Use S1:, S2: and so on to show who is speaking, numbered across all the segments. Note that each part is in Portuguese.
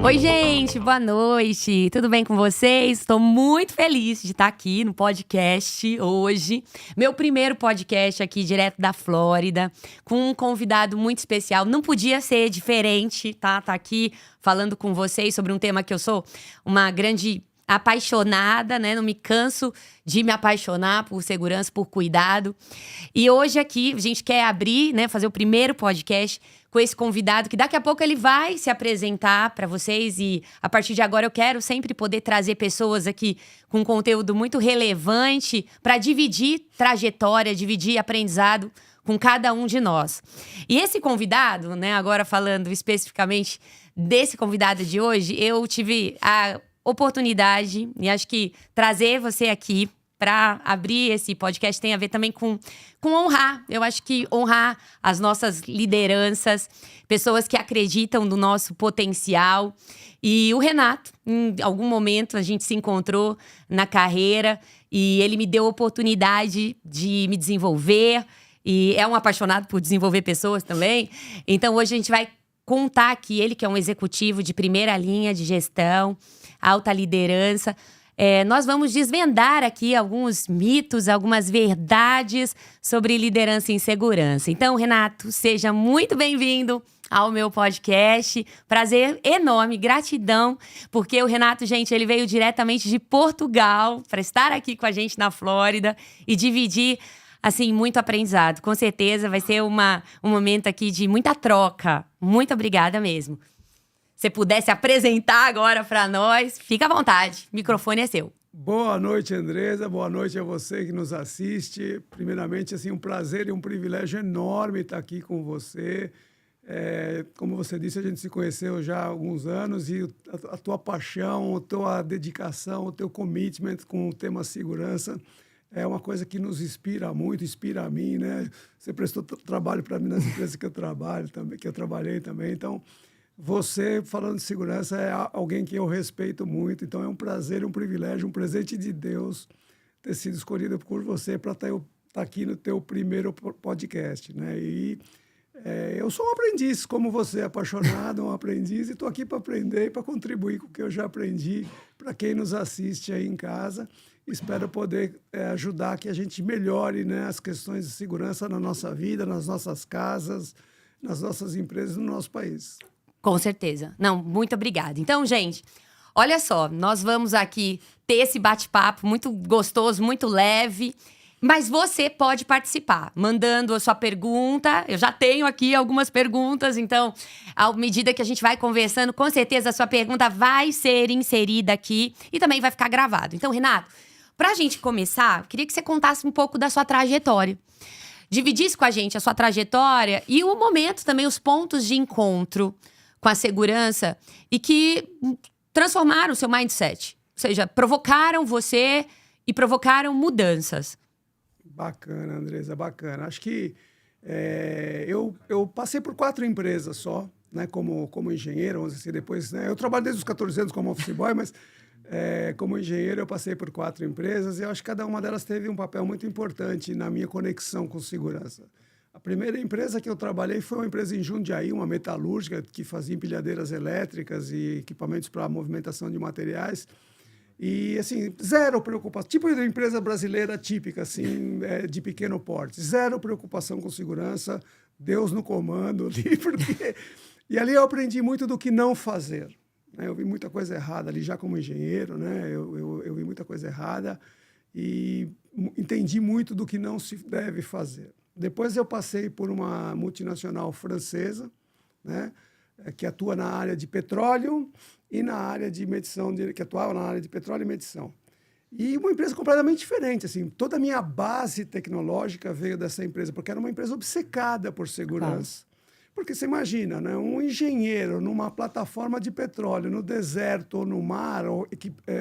S1: Oi, gente, boa noite. Tudo bem com vocês? Estou muito feliz de estar aqui no podcast hoje. Meu primeiro podcast aqui direto da Flórida, com um convidado muito especial. Não podia ser diferente, tá? Tá aqui falando com vocês sobre um tema que eu sou uma grande apaixonada, né? Não me canso de me apaixonar por segurança, por cuidado. E hoje aqui a gente quer abrir, né? Fazer o primeiro podcast com esse convidado, que daqui a pouco ele vai se apresentar para vocês. E a partir de agora eu quero sempre poder trazer pessoas aqui com conteúdo muito relevante para dividir trajetória, dividir aprendizado com cada um de nós. E esse convidado, né, agora falando especificamente desse convidado de hoje, eu tive a oportunidade, e acho que trazer você aqui para abrir esse podcast tem a ver também com honrar. Eu acho que honrar as nossas lideranças, pessoas que acreditam no nosso potencial. E o Renato, em algum momento a gente se encontrou na carreira e ele me deu a oportunidade de me desenvolver. E é um apaixonado por desenvolver pessoas também. Então hoje a gente vai contar aqui, ele que é um executivo de primeira linha de gestão, alta liderança. Nós vamos desvendar aqui alguns mitos, algumas verdades sobre liderança e segurança. Então, Renato, seja muito bem-vindo ao meu podcast. Prazer enorme, gratidão, porque o Renato, gente, ele veio diretamente de Portugal para estar aqui com a gente na Flórida e dividir, assim, muito aprendizado. Com certeza vai ser um momento aqui de muita troca. Muito obrigada mesmo. Se pudesse apresentar agora para nós, fica à vontade. O microfone é seu.
S2: Boa noite, Andresa. Boa noite a você que nos assiste. Primeiramente, assim, um prazer e um privilégio enorme estar aqui com você. Como você disse, a gente se conheceu já há alguns anos e a tua paixão, a tua dedicação, o teu commitment com o tema segurança é uma coisa que nos inspira muito, inspira a mim, né? Você prestou trabalho para mim nas empresas que eu trabalho também, que eu trabalhei também, então você, falando de segurança, é alguém que eu respeito muito. Então, é um prazer, um privilégio, um presente de Deus ter sido escolhido por você para estar aqui no teu primeiro podcast, né? E eu sou um aprendiz, como você, apaixonado, um aprendiz, e estou aqui para aprender e para contribuir com o que eu já aprendi para quem nos assiste aí em casa. Espero poder ajudar que a gente melhore, né, as questões de segurança na nossa vida, nas nossas casas, nas nossas empresas, no nosso país.
S1: Com certeza. Não, muito obrigada. Então, gente, olha só, nós vamos aqui ter esse bate-papo muito gostoso, muito leve, mas você pode participar, mandando a sua pergunta. Eu já tenho aqui algumas perguntas, então, à medida que a gente vai conversando, com certeza a sua pergunta vai ser inserida aqui e também vai ficar gravado. Então, Renato, pra gente começar, queria que você contasse um pouco da sua trajetória. Dividisse com a gente a sua trajetória e o momento também, os pontos de encontro com a segurança e que transformaram o seu mindset. Ou seja, provocaram você e provocaram mudanças.
S2: Bacana, Andresa, bacana. Acho que eu passei por 4 empresas só, né, como engenheiro, vamos dizer, depois, né, eu trabalho desde os 14 anos como office boy, mas como engenheiro eu passei por 4 empresas e eu acho que cada uma delas teve um papel muito importante na minha conexão com segurança. A primeira empresa que eu trabalhei foi uma empresa em Jundiaí, uma metalúrgica que fazia empilhadeiras elétricas e equipamentos para movimentação de materiais. E, assim, zero preocupação. Tipo de empresa brasileira típica, assim, de pequeno porte. Zero preocupação com segurança. Deus no comando ali, porque... E ali eu aprendi muito do que não fazer, né? Eu vi muita coisa errada ali, já como engenheiro, né? Eu vi muita coisa errada e entendi muito do que não se deve fazer. Depois eu passei por uma multinacional francesa, né? Que atua na área de petróleo e na área de medição, que atuava na área de petróleo e medição. E uma empresa completamente diferente, assim, toda a minha base tecnológica veio dessa empresa, porque era uma empresa obcecada por segurança. Porque você imagina, né, um engenheiro numa plataforma de petróleo, no deserto ou no mar, ou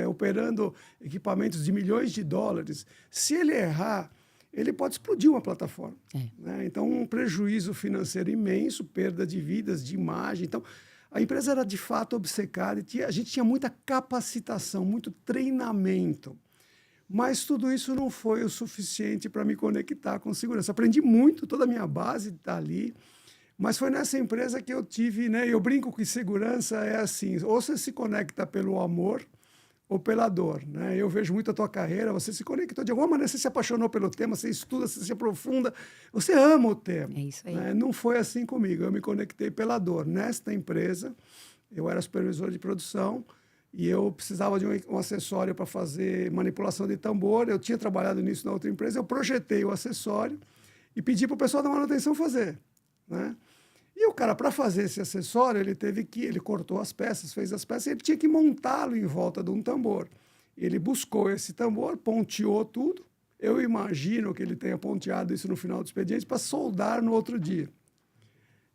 S2: operando equipamentos de milhões de dólares, se ele errar, ele pode explodir uma plataforma. Né? Então, um prejuízo financeiro imenso, perda de vidas, de imagem. Então, a empresa era, de fato, obcecada e a gente tinha muita capacitação, muito treinamento. Mas tudo isso não foi o suficiente para me conectar com segurança. Aprendi muito, toda a minha base está ali. Mas foi nessa empresa que eu tive, né? Eu brinco que segurança é assim, ou você se conecta pelo amor ou pela dor, né? Eu vejo muito a tua carreira, você se conectou de alguma maneira, você se apaixonou pelo tema, você estuda, você se aprofunda, você ama o tema.
S1: É isso aí.
S2: Né? Não foi assim comigo, eu me conectei pela dor. Nesta empresa, eu era supervisor de produção e eu precisava de um acessório para fazer manipulação de tambor. Eu tinha trabalhado nisso na outra empresa, eu projetei o acessório e pedi para o pessoal da manutenção fazer, né? E o cara, para fazer esse acessório, ele cortou as peças, fez as peças, e ele tinha que montá-lo em volta de um tambor. Ele buscou esse tambor, ponteou tudo. Eu imagino que ele tenha ponteado isso no final do expediente para soldar no outro dia.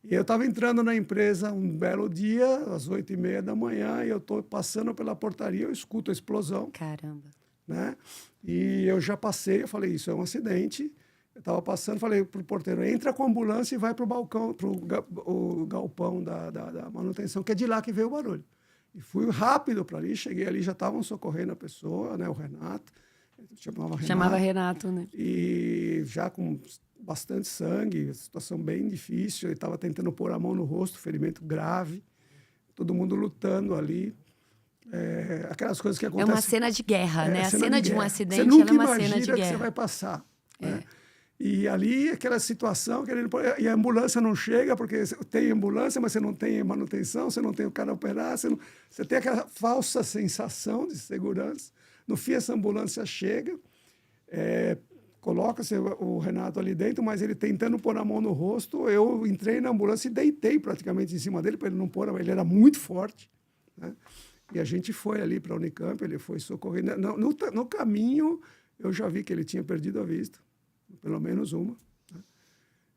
S2: E eu estava entrando na empresa um belo dia, às 8h30 da manhã, e eu estou passando pela portaria, eu escuto a explosão.
S1: Caramba.
S2: Né? E eu já passei, eu falei, isso é um acidente. Eu estava passando, falei para o porteiro, entra com a ambulância e vai para o balcão, para o galpão da manutenção, que é de lá que veio o barulho. E fui rápido para ali, cheguei ali, já estavam socorrendo a pessoa, né, o Renato,
S1: Chamava Renato, né?
S2: E já com bastante sangue, situação bem difícil, ele estava tentando pôr a mão no rosto, ferimento grave, todo mundo lutando ali. Aquelas coisas que acontecem...
S1: É uma cena de guerra, né? A cena de um acidente,
S2: você nunca
S1: ela é uma cena de
S2: imagina que
S1: guerra.
S2: você vai passar, né? E ali, aquela situação, e a ambulância não chega, porque tem ambulância, mas você não tem manutenção, você não tem o cara a operar, você tem aquela falsa sensação de segurança. No fim, essa ambulância chega, coloca-se o Renato ali dentro, mas ele tentando pôr a mão no rosto, eu entrei na ambulância e deitei praticamente em cima dele, para ele não pôr, ele era muito forte, né? E a gente foi ali para a Unicamp, ele foi socorrido. No caminho, eu já vi que ele tinha perdido a vista. Pelo menos uma. Né?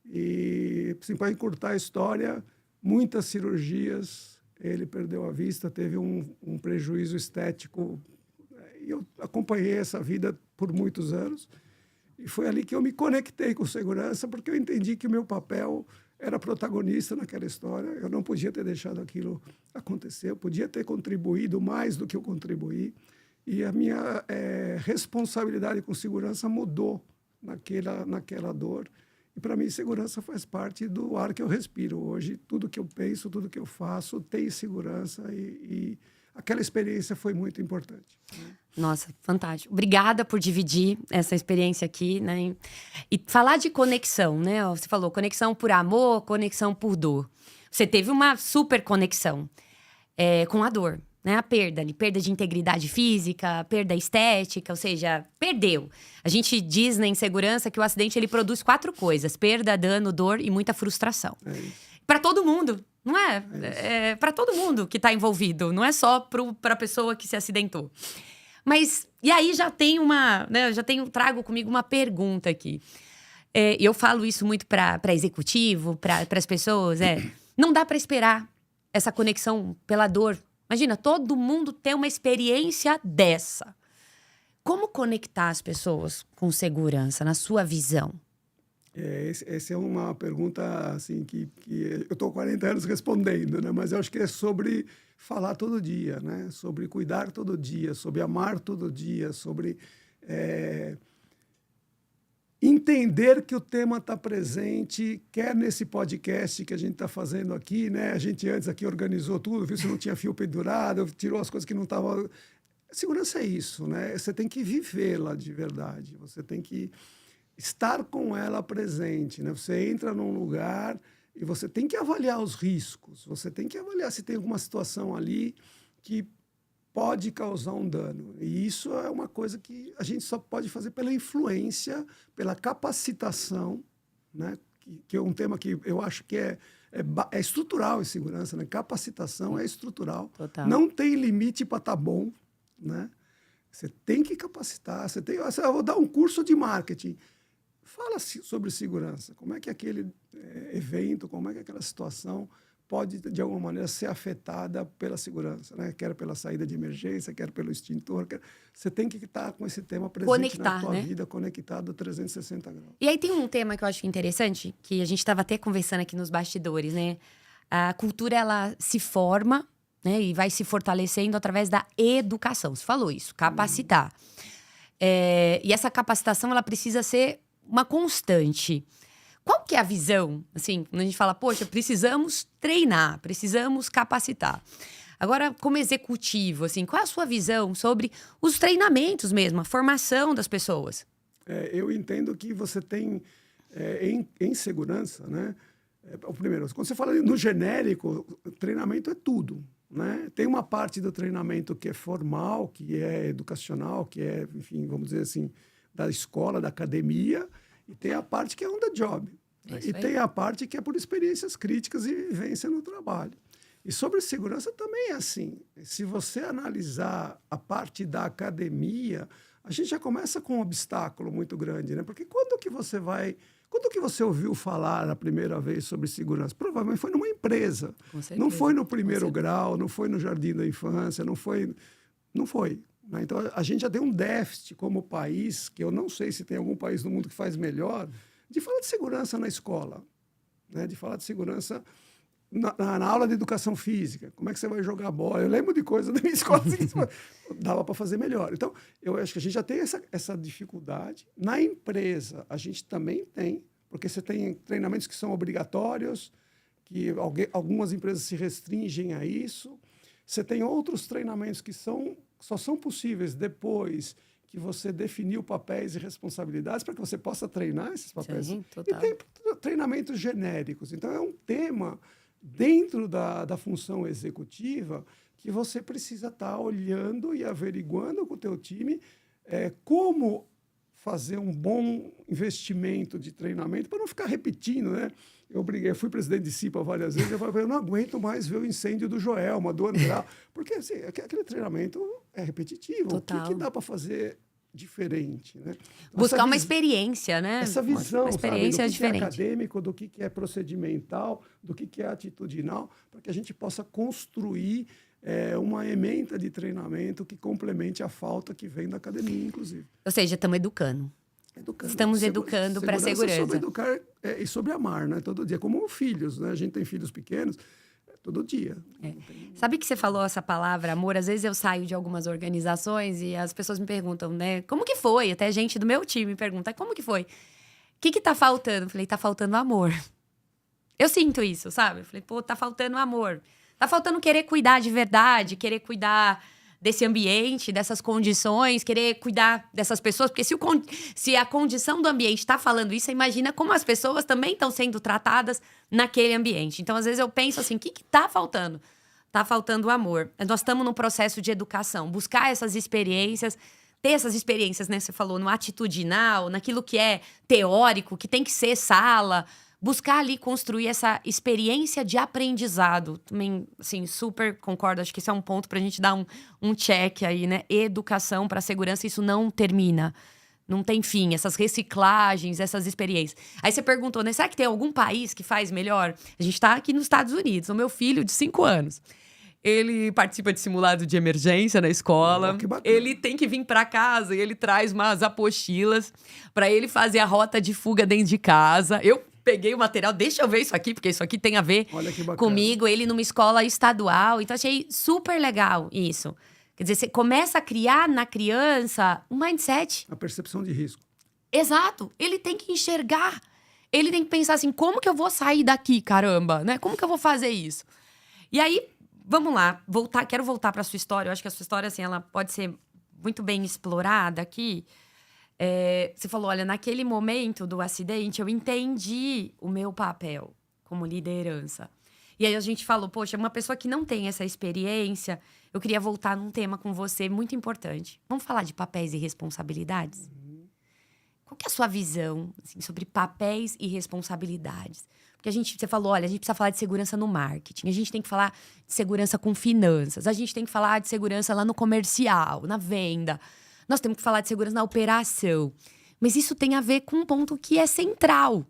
S2: E, assim, para encurtar a história, muitas cirurgias, ele perdeu a vista, teve um prejuízo estético. E eu acompanhei essa vida por muitos anos. E foi ali que eu me conectei com segurança, porque eu entendi que o meu papel era protagonista naquela história. Eu não podia ter deixado aquilo acontecer, eu podia ter contribuído mais do que eu contribuí. E a minha responsabilidade com segurança mudou naquela dor. E, para mim, segurança faz parte do ar que eu respiro. Hoje, tudo que eu penso, tudo que eu faço tem segurança e aquela experiência foi muito importante.
S1: Nossa, fantástico. Obrigada por dividir essa experiência aqui, né? E falar de conexão, né? Você falou conexão por amor, conexão por dor. Você teve uma super conexão com a dor. Né, a perda de integridade física, perda estética, ou seja, perdeu. A gente diz na insegurança que o acidente ele produz 4 coisas: perda, dano, dor e muita frustração. Para todo mundo, não é? Para todo mundo que está envolvido, não é só para a pessoa que se acidentou. Mas, e aí já tem né, trago comigo uma pergunta aqui. Eu falo isso muito para executivo, para as pessoas, não dá para esperar essa conexão pela dor. Imagina, todo mundo tem uma experiência dessa. Como conectar as pessoas com segurança, na sua visão?
S2: Essa é uma pergunta assim, que eu estou 40 anos respondendo, né? Mas eu acho que é sobre falar todo dia, né? Sobre cuidar todo dia, sobre amar todo dia, sobre entender que o tema está presente, quer nesse podcast que a gente está fazendo aqui, né? A gente antes aqui organizou tudo, viu se não tinha fio pendurado, tirou as coisas que não estavam... Segurança é isso, né? Você tem que vivê-la de verdade, você tem que estar com ela presente, né? Você entra num lugar e você tem que avaliar os riscos, você tem que avaliar se tem alguma situação ali que pode causar um dano. E isso é uma coisa que a gente só pode fazer pela influência, pela capacitação, né? Que é um tema que eu acho que é estrutural em segurança, né? Capacitação é estrutural.
S1: Total.
S2: Não tem limite para estar bom, né? Você tem que capacitar. Eu vou dar um curso de marketing. Fala sobre segurança. Como é que aquele evento, como é que aquela situação pode, de alguma maneira, ser afetada pela segurança, né? Quer pela saída de emergência, quer pelo extintor. Você tem que estar com esse tema presente na tua vida, conectado 360 graus.
S1: E aí tem um tema que eu acho interessante, que a gente estava até conversando aqui nos bastidores, né? A cultura, ela se forma, né? E vai se fortalecendo através da educação. Você falou isso, capacitar. E essa capacitação, ela precisa ser uma constante. Qual que é a visão, assim, quando a gente fala, poxa, precisamos treinar, precisamos capacitar. Agora, como executivo, assim, qual é a sua visão sobre os treinamentos mesmo, a formação das pessoas?
S2: Eu entendo que você tem, em segurança, né? O primeiro, quando você fala no genérico, treinamento é tudo, né? Tem uma parte do treinamento que é formal, que é educacional, que é, enfim, vamos dizer assim, da escola, da academia, e tem a parte que é on the job. E tem a parte que é por experiências críticas e vivência no trabalho. E sobre segurança também é assim. Se você analisar a parte da academia, a gente já começa com um obstáculo muito grande, né? Porque quando que você ouviu falar a primeira vez sobre segurança? Provavelmente foi numa empresa. Não foi no primeiro grau, não foi no jardim da infância, não foi. Né? Então, a gente já tem um déficit como país, que eu não sei se tem algum país no mundo que faz melhor, de falar de segurança na escola, né? De falar de segurança na aula de educação física. Como é que você vai jogar bola? Eu lembro de coisas da minha escola que dava para fazer melhor. Então, eu acho que a gente já tem essa dificuldade. Na empresa, a gente também tem, porque você tem treinamentos que são obrigatórios, que algumas empresas se restringem a isso. Você tem outros treinamentos que só são possíveis depois que você definiu papéis e responsabilidades para que você possa treinar esses papéis.
S1: Sim, total.
S2: E tem treinamentos genéricos. Então, é um tema dentro da função executiva que você precisa estar olhando e averiguando com o teu time como fazer um bom investimento de treinamento para não ficar repetindo, né? Eu fui presidente de CIPA várias vezes, eu falei, eu não aguento mais ver o incêndio do Joelma, do André, porque assim, aquele treinamento é repetitivo.
S1: Total.
S2: O que dá para fazer diferente, né? Então,
S1: buscar uma experiência, né?
S2: Essa visão,
S1: uma experiência
S2: sabe, do que
S1: diferente.
S2: é acadêmico, do que é procedimental, do que é atitudinal, para que a gente possa construir uma ementa de treinamento que complemente a falta que vem da academia, inclusive.
S1: Ou seja, estamos educando. Estamos educando para a segurança.
S2: Sobre educar e sobre amar, né? Todo dia. Como filhos, né? A gente tem filhos pequenos, todo dia.
S1: Sabe que você falou essa palavra, amor? Às vezes eu saio de algumas organizações e as pessoas me perguntam, né? Como que foi? Até gente do meu time me pergunta, como que foi? O que tá faltando? Eu falei, tá faltando amor. Eu sinto isso, sabe? Eu falei, pô, tá faltando amor. Tá faltando querer cuidar de verdade, querer cuidar desse ambiente, dessas condições, querer cuidar dessas pessoas. Porque se a condição do ambiente está falando isso, você imagina como as pessoas também estão sendo tratadas naquele ambiente. Então, às vezes, eu penso assim, o que tá faltando? Tá faltando amor. Nós estamos num processo de educação. Buscar essas experiências, ter essas experiências, né? Você falou, no atitudinal, naquilo que é teórico, que tem que ser sala. Buscar ali construir essa experiência de aprendizado. Também, assim, super concordo. Acho que esse é um ponto pra gente dar um check aí, né? Educação para segurança, isso não termina. Não tem fim. Essas reciclagens, essas experiências. Aí você perguntou, né? Será que tem algum país que faz melhor? A gente tá aqui nos Estados Unidos. O meu filho, de 5 anos, ele participa de simulado de emergência na escola.
S2: Que bacana.
S1: Ele tem que vir para casa e ele traz umas apostilas para ele fazer a rota de fuga dentro de casa. Eu peguei o material, deixa eu ver isso aqui, porque isso aqui tem a ver comigo. Ele numa escola estadual. Então, achei super legal isso. Quer dizer, você começa a criar na criança um mindset.
S2: A percepção de risco.
S1: Exato. Ele tem que enxergar. Ele tem que pensar assim, como que eu vou sair daqui, caramba? Né? Como que eu vou fazer isso? E aí, vamos lá. Quero voltar para a sua história. Eu acho que a sua história, assim, ela pode ser muito bem explorada aqui. Você falou, olha, naquele momento do acidente, eu entendi o meu papel como liderança. E aí a gente falou, poxa, uma pessoa que não tem essa experiência, eu queria voltar num tema com você muito importante. Vamos falar de papéis e responsabilidades? Qual que é a sua visão assim, sobre papéis e responsabilidades? Porque você falou, olha, a gente precisa falar de segurança no marketing, a gente tem que falar de segurança com finanças, a gente tem que falar de segurança lá no comercial, na venda. Nós temos que falar de segurança na operação. Mas isso tem a ver com um ponto que é central,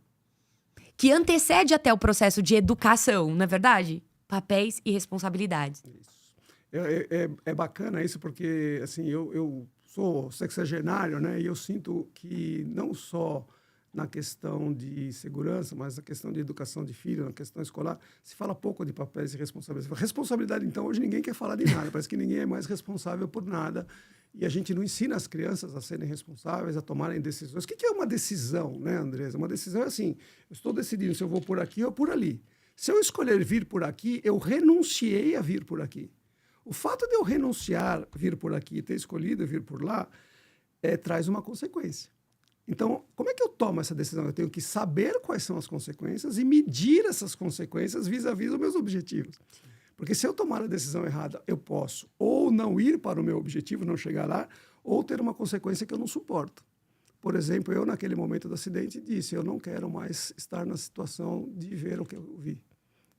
S1: que antecede até o processo de educação, não é verdade? Papéis e responsabilidades.
S2: Isso. É bacana isso, porque assim, eu sou sexagenário, né? E eu sinto que não só na questão de segurança, mas na questão de educação de filho, na questão escolar, se fala pouco de papéis e responsabilidades. Responsabilidade, então, hoje ninguém quer falar de nada. Parece que ninguém é mais responsável por nada. E a gente não ensina as crianças a serem responsáveis, a tomarem decisões. O que é uma decisão, né, Andresa? Uma decisão é assim, eu estou decidindo se eu vou por aqui ou por ali. Se eu escolher vir por aqui, eu renunciei a vir por aqui. O fato de eu renunciar, vir por aqui, ter escolhido vir por lá, traz uma consequência. Então, como é que eu tomo essa decisão? Eu tenho que saber quais são as consequências e medir essas consequências vis-à-vis os meus objetivos. Porque se eu tomar a decisão errada, eu posso ou não ir para o meu objetivo, não chegar lá, ou ter uma consequência que eu não suporto. Por exemplo, eu, naquele momento do acidente, disse, eu não quero mais estar na situação de ver o que eu vi.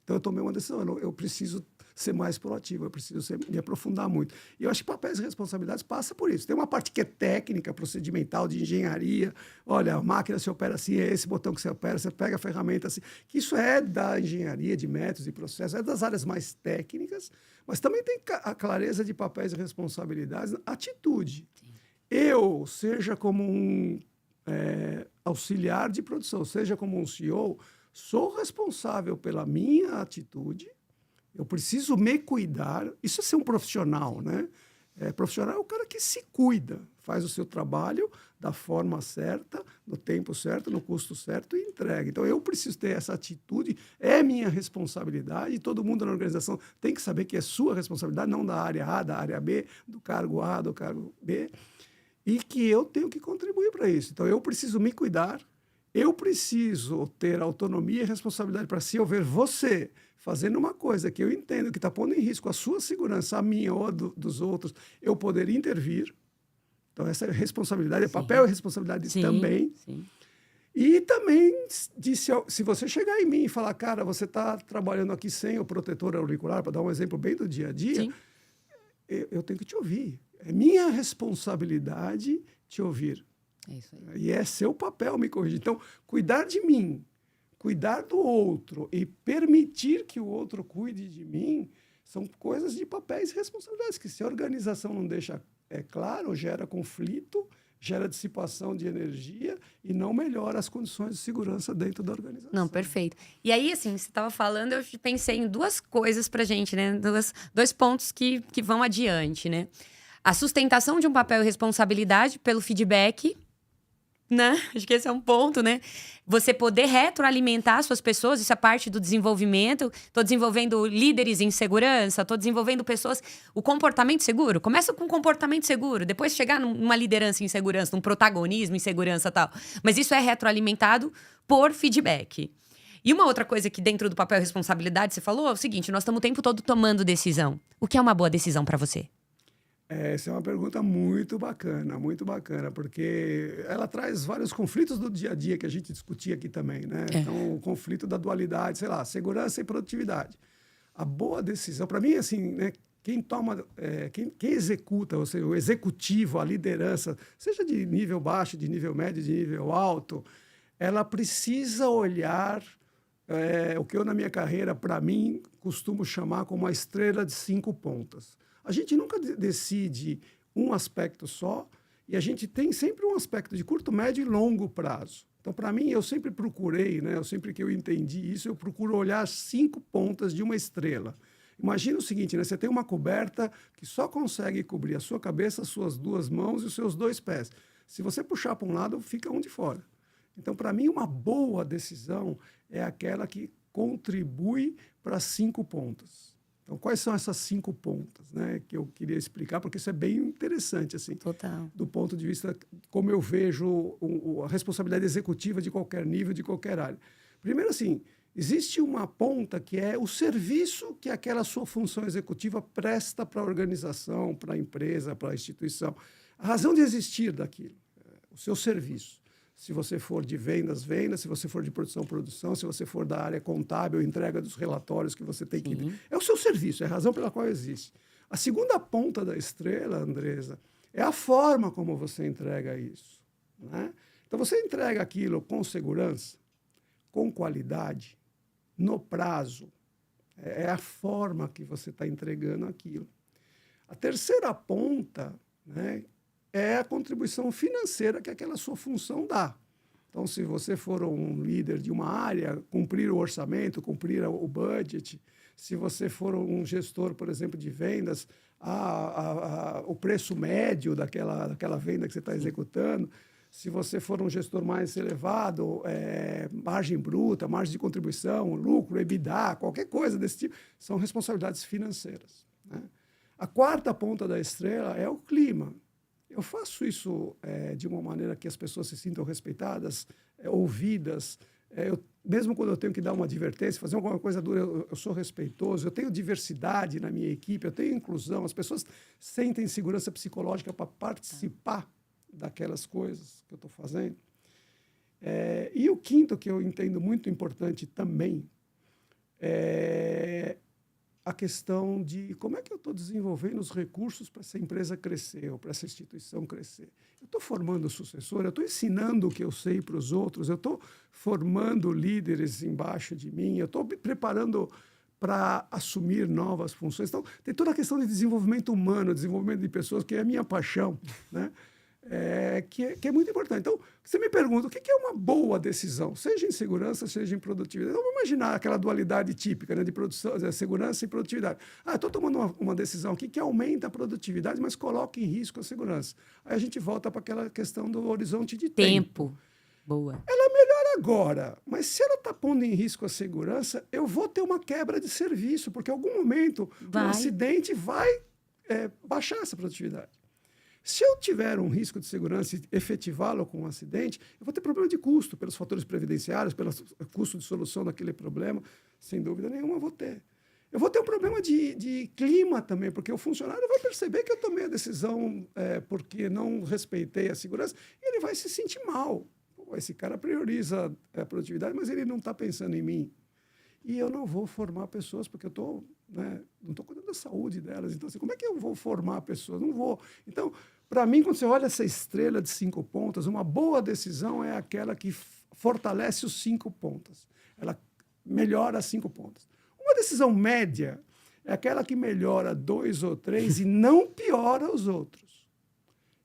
S2: Então, eu tomei uma decisão, eu preciso ser mais proativo, eu preciso me aprofundar muito. E eu acho que papéis e responsabilidades passa por isso. Tem uma parte que é técnica, procedimental, de engenharia. Olha, a máquina se opera assim, é esse botão que você opera, você pega a ferramenta assim. Que isso é da engenharia, de métodos e processos, é das áreas mais técnicas, mas também tem a clareza de papéis e responsabilidades, atitude. Sim. Eu, seja como um auxiliar de produção, seja como um CEO, sou responsável pela minha atitude. Eu preciso me cuidar. Isso é ser um profissional, né? Profissional é o cara que se cuida, faz o seu trabalho da forma certa, no tempo certo, no custo certo e entrega. Então, eu preciso ter essa atitude, é minha responsabilidade, e todo mundo na organização tem que saber que é sua responsabilidade, não da área A, da área B, do cargo A, do cargo B, e que eu tenho que contribuir para isso. Então, eu preciso me cuidar, eu preciso ter autonomia e responsabilidade para, se eu ver você fazendo uma coisa que eu entendo que está pondo em risco a sua segurança, a minha ou a dos outros, eu poder intervir. Então, essa é responsabilidade, é papel e responsabilidade também. Sim. E também, se você chegar em mim e falar, cara, você está trabalhando aqui sem o protetor auricular, para dar um exemplo bem do dia a dia, eu tenho que te ouvir. É minha responsabilidade te ouvir. É isso aí. E é seu papel me corrigir. Então, cuidar de mim, cuidar do outro e permitir que o outro cuide de mim são coisas de papéis e responsabilidades, que se a organização não deixa claro, gera conflito, gera dissipação de energia e não melhora as condições de segurança dentro da organização.
S1: Não, perfeito. E aí, assim, você estava falando, eu pensei em duas coisas pra gente, né? Dois pontos que vão adiante, né? A sustentação de um papel e responsabilidade pelo feedback, né? Acho que esse é um ponto, né? Você poder retroalimentar suas pessoas, isso é parte do desenvolvimento. Estou desenvolvendo líderes em segurança, estou desenvolvendo pessoas. O comportamento seguro, começa com comportamento seguro, depois chegar numa liderança em segurança, num protagonismo em segurança e tal. Mas isso é retroalimentado por feedback. E uma outra coisa que dentro do papel e responsabilidade você falou é o seguinte, nós estamos o tempo todo tomando decisão. O que é uma boa decisão para você?
S2: Essa é uma pergunta muito bacana, porque ela traz vários conflitos do dia a dia que a gente discutia aqui também, né? Então, o conflito da dualidade, sei lá, segurança e produtividade. A boa decisão, para mim, assim, né? Quem executa, ou seja, o executivo, a liderança, seja de nível baixo, de nível médio, de nível alto, ela precisa olhar o que eu, na minha carreira, para mim, costumo chamar como uma estrela de 5 pontas. A gente nunca decide um aspecto só e a gente tem sempre um aspecto de curto, médio e longo prazo. Então, para mim, eu sempre procurei, né? Sempre que eu entendi isso, eu procuro olhar 5 pontas de uma estrela. Imagina o seguinte, né? Você tem uma coberta que só consegue cobrir a sua cabeça, as suas 2 mãos e os seus 2 pés. Se você puxar para um lado, fica um de fora. Então, para mim, uma boa decisão é aquela que contribui para 5 pontas. Então, quais são essas 5 pontas, né, que eu queria explicar, porque isso é bem interessante, assim.
S1: Total.
S2: Do ponto de vista como eu vejo a responsabilidade executiva de qualquer nível, de qualquer área. Primeiro, assim, existe uma ponta que é o serviço que aquela sua função executiva presta para a organização, para a empresa, para a instituição. A razão de existir daquilo, o seu serviço. Se você for de vendas, vendas. Se você for de produção, produção. Se você for da área contábil, entrega dos relatórios que você tem que... É o seu serviço, é a razão pela qual existe. A segunda ponta da estrela, Andresa, é a forma como você entrega isso, né? Então, você entrega aquilo com segurança, com qualidade, no prazo. É a forma que você está entregando aquilo. A terceira ponta, né, é a contribuição financeira que aquela sua função dá. Então, se você for um líder de uma área, cumprir o orçamento, cumprir o budget. Se você for um gestor, por exemplo, de vendas, o preço médio daquela venda que você está executando. Se você for um gestor mais elevado, margem bruta, margem de contribuição, lucro, EBITDA, qualquer coisa desse tipo, são responsabilidades financeiras, né? A quarta ponta da estrela é o clima. Eu faço isso de uma maneira que as pessoas se sintam respeitadas, ouvidas. Mesmo quando eu tenho que dar uma advertência, fazer alguma coisa dura, eu sou respeitoso, eu tenho diversidade na minha equipe, eu tenho inclusão, as pessoas sentem segurança psicológica para participar daquelas coisas que eu estou fazendo. E o quinto, que eu entendo muito importante também, é a questão de como é que eu estou desenvolvendo os recursos para essa empresa crescer ou para essa instituição crescer. Eu estou formando sucessor, eu estou ensinando o que eu sei para os outros, eu estou formando líderes embaixo de mim, eu estou me preparando para assumir novas funções. Então, tem toda a questão de desenvolvimento humano, desenvolvimento de pessoas, que é a minha paixão, né? Que é muito importante. Então, você me pergunta, o que é uma boa decisão? Seja em segurança, seja em produtividade. Então, vamos imaginar aquela dualidade típica, né, de produção, segurança e produtividade. Estou tomando uma decisão aqui que aumenta a produtividade, mas coloca em risco a segurança. Aí a gente volta para aquela questão do horizonte de tempo.
S1: Boa.
S2: Ela melhora agora, mas se ela está pondo em risco a segurança, eu vou ter uma quebra de serviço, porque em algum momento um acidente vai baixar essa produtividade. Se eu tiver um risco de segurança e efetivá-lo com um acidente, eu vou ter problema de custo, pelos fatores previdenciários, pelo custo de solução daquele problema, sem dúvida nenhuma eu vou ter. Eu vou ter um problema de clima também, porque o funcionário vai perceber que eu tomei a decisão porque não respeitei a segurança, e ele vai se sentir mal. Esse cara prioriza a produtividade, mas ele não está pensando em mim. E eu não vou formar pessoas, porque eu não estou cuidando da saúde delas. Então, assim, como é que eu vou formar pessoas? Não vou. Então, para mim, quando você olha essa estrela de 5 pontas, uma boa decisão é aquela que fortalece os 5 pontas. Ela melhora as 5 pontas. Uma decisão média é aquela que melhora 2 ou 3 e não piora os outros.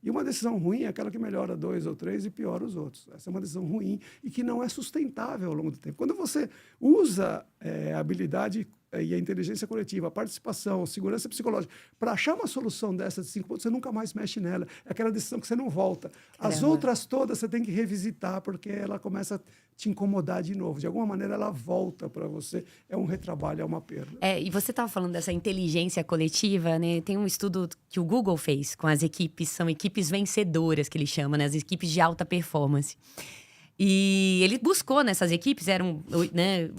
S2: E uma decisão ruim é aquela que melhora 2 ou 3 e piora os outros. Essa é uma decisão ruim e que não é sustentável ao longo do tempo. Quando você usa a habilidade e a inteligência coletiva, a participação, a segurança psicológica, para achar uma solução dessa de 5 pontos, você nunca mais mexe nela. É aquela decisão que você não volta. As outras todas você tem que revisitar, porque ela começa a te incomodar de novo. De alguma maneira, ela volta para você. É um retrabalho, é uma perda.
S1: E você estava falando dessa inteligência coletiva, né? Tem um estudo que o Google fez com as equipes, são equipes vencedoras, que ele chama, né? As equipes de alta performance. E ele buscou nessas equipes, eram, né,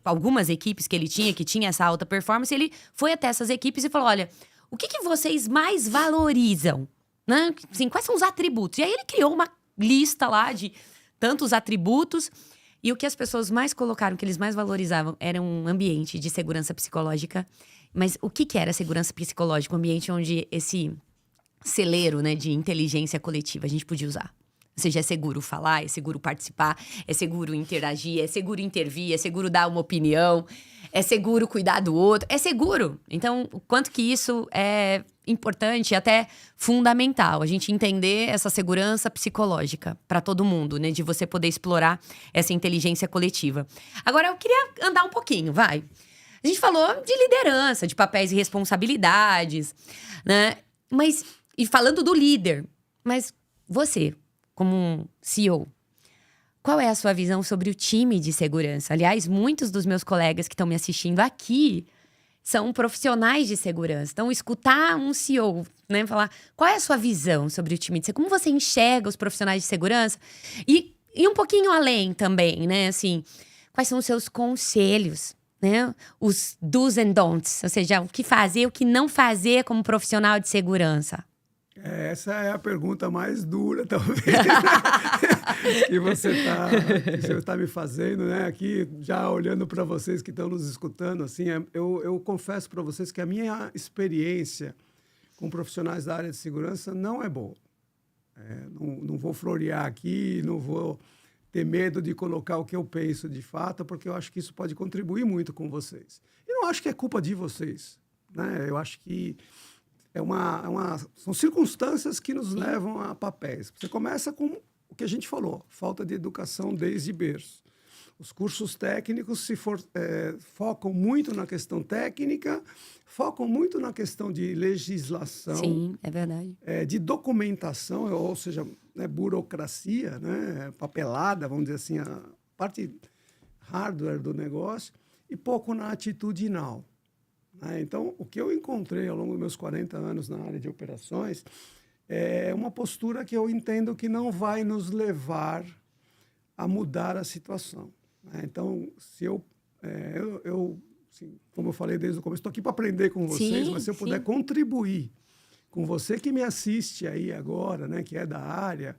S1: algumas equipes que ele tinha, que tinha essa alta performance, ele foi até essas equipes e falou, olha, o que vocês mais valorizam? Né? Assim, quais são os atributos? E aí ele criou uma lista lá de tantos atributos, e o que as pessoas mais colocaram, que eles mais valorizavam, era um ambiente de segurança psicológica. Mas o que era segurança psicológica? Um ambiente onde esse celeiro, né, de inteligência coletiva a gente podia usar. Ou seja, é seguro falar, é seguro participar, é seguro interagir, é seguro intervir, é seguro dar uma opinião, é seguro cuidar do outro, é seguro. Então, o quanto que isso é importante e até fundamental, a gente entender essa segurança psicológica para todo mundo, né? De você poder explorar essa inteligência coletiva. Agora, eu queria andar um pouquinho, vai. A gente falou de liderança, de papéis e responsabilidades, né? E falando do líder, mas você, como um CEO, qual é a sua visão sobre o time de segurança? Aliás, muitos dos meus colegas que estão me assistindo aqui, são profissionais de segurança. Então, escutar um CEO, né, falar qual é a sua visão sobre o time de segurança, como você enxerga os profissionais de segurança e um pouquinho além também, né, assim, quais são os seus conselhos, né, os do's and don'ts, ou seja, o que fazer, o que não fazer como profissional de segurança.
S2: Essa é a pergunta mais dura, talvez, que você está me fazendo, né? Aqui, já olhando para vocês que estão nos escutando, assim, eu confesso para vocês que a minha experiência com profissionais da área de segurança não é boa. Não vou florear aqui, não vou ter medo de colocar o que eu penso de fato, porque eu acho que isso pode contribuir muito com vocês. E não acho que é culpa de vocês, né? Eu acho que são circunstâncias que nos levam a papéis. Você começa com o que a gente falou, falta de educação desde berço. Os cursos técnicos focam muito na questão técnica, focam muito na questão de legislação.
S1: Sim, é verdade.
S2: De documentação, ou seja, burocracia, né, papelada, vamos dizer assim, a parte hardware do negócio, e pouco na atitudinal. Então, o que eu encontrei ao longo dos meus 40 anos na área de operações é uma postura que eu entendo que não vai nos levar a mudar a situação. Então, se assim, como eu falei desde o começo, estou aqui para aprender com vocês, mas se eu puder contribuir com você que me assiste aí agora, né, que é da área,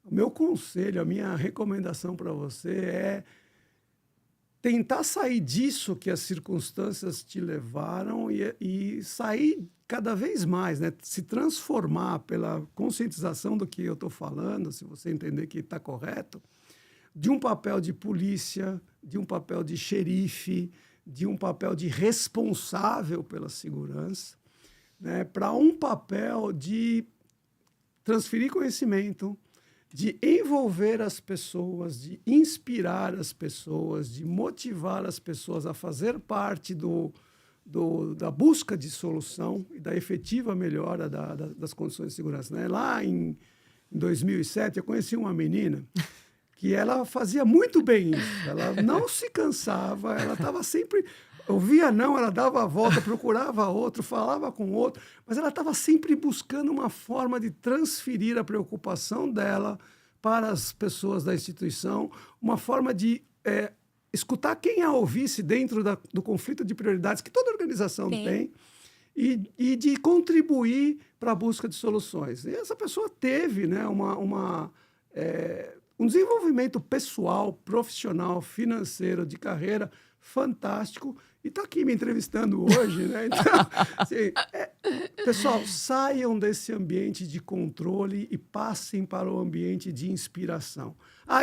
S2: o meu conselho, a minha recomendação para você é tentar sair disso que as circunstâncias te levaram e sair cada vez mais, né? Se transformar pela conscientização do que eu estou falando, se você entender que está correto, de um papel de polícia, de um papel de xerife, de um papel de responsável pela segurança, né? Para um papel de transferir conhecimento, de envolver as pessoas, de inspirar as pessoas, de motivar as pessoas a fazer parte da busca de solução e da efetiva melhora das condições de segurança. Né? Lá em 2007, eu conheci uma menina que ela fazia muito bem isso. Ela não se cansava, ela estava sempre... Ouvia não, ela dava a volta, procurava outro, falava com outro, mas ela estava sempre buscando uma forma de transferir a preocupação dela para as pessoas da instituição, uma forma de escutar quem a ouvisse dentro do conflito de prioridades que toda organização tem e de contribuir para a busca de soluções. E essa pessoa teve, né, um desenvolvimento pessoal, profissional, financeiro, de carreira fantástico, e está aqui me entrevistando hoje, né? Então, assim, pessoal, saiam desse ambiente de controle e passem para o ambiente de inspiração.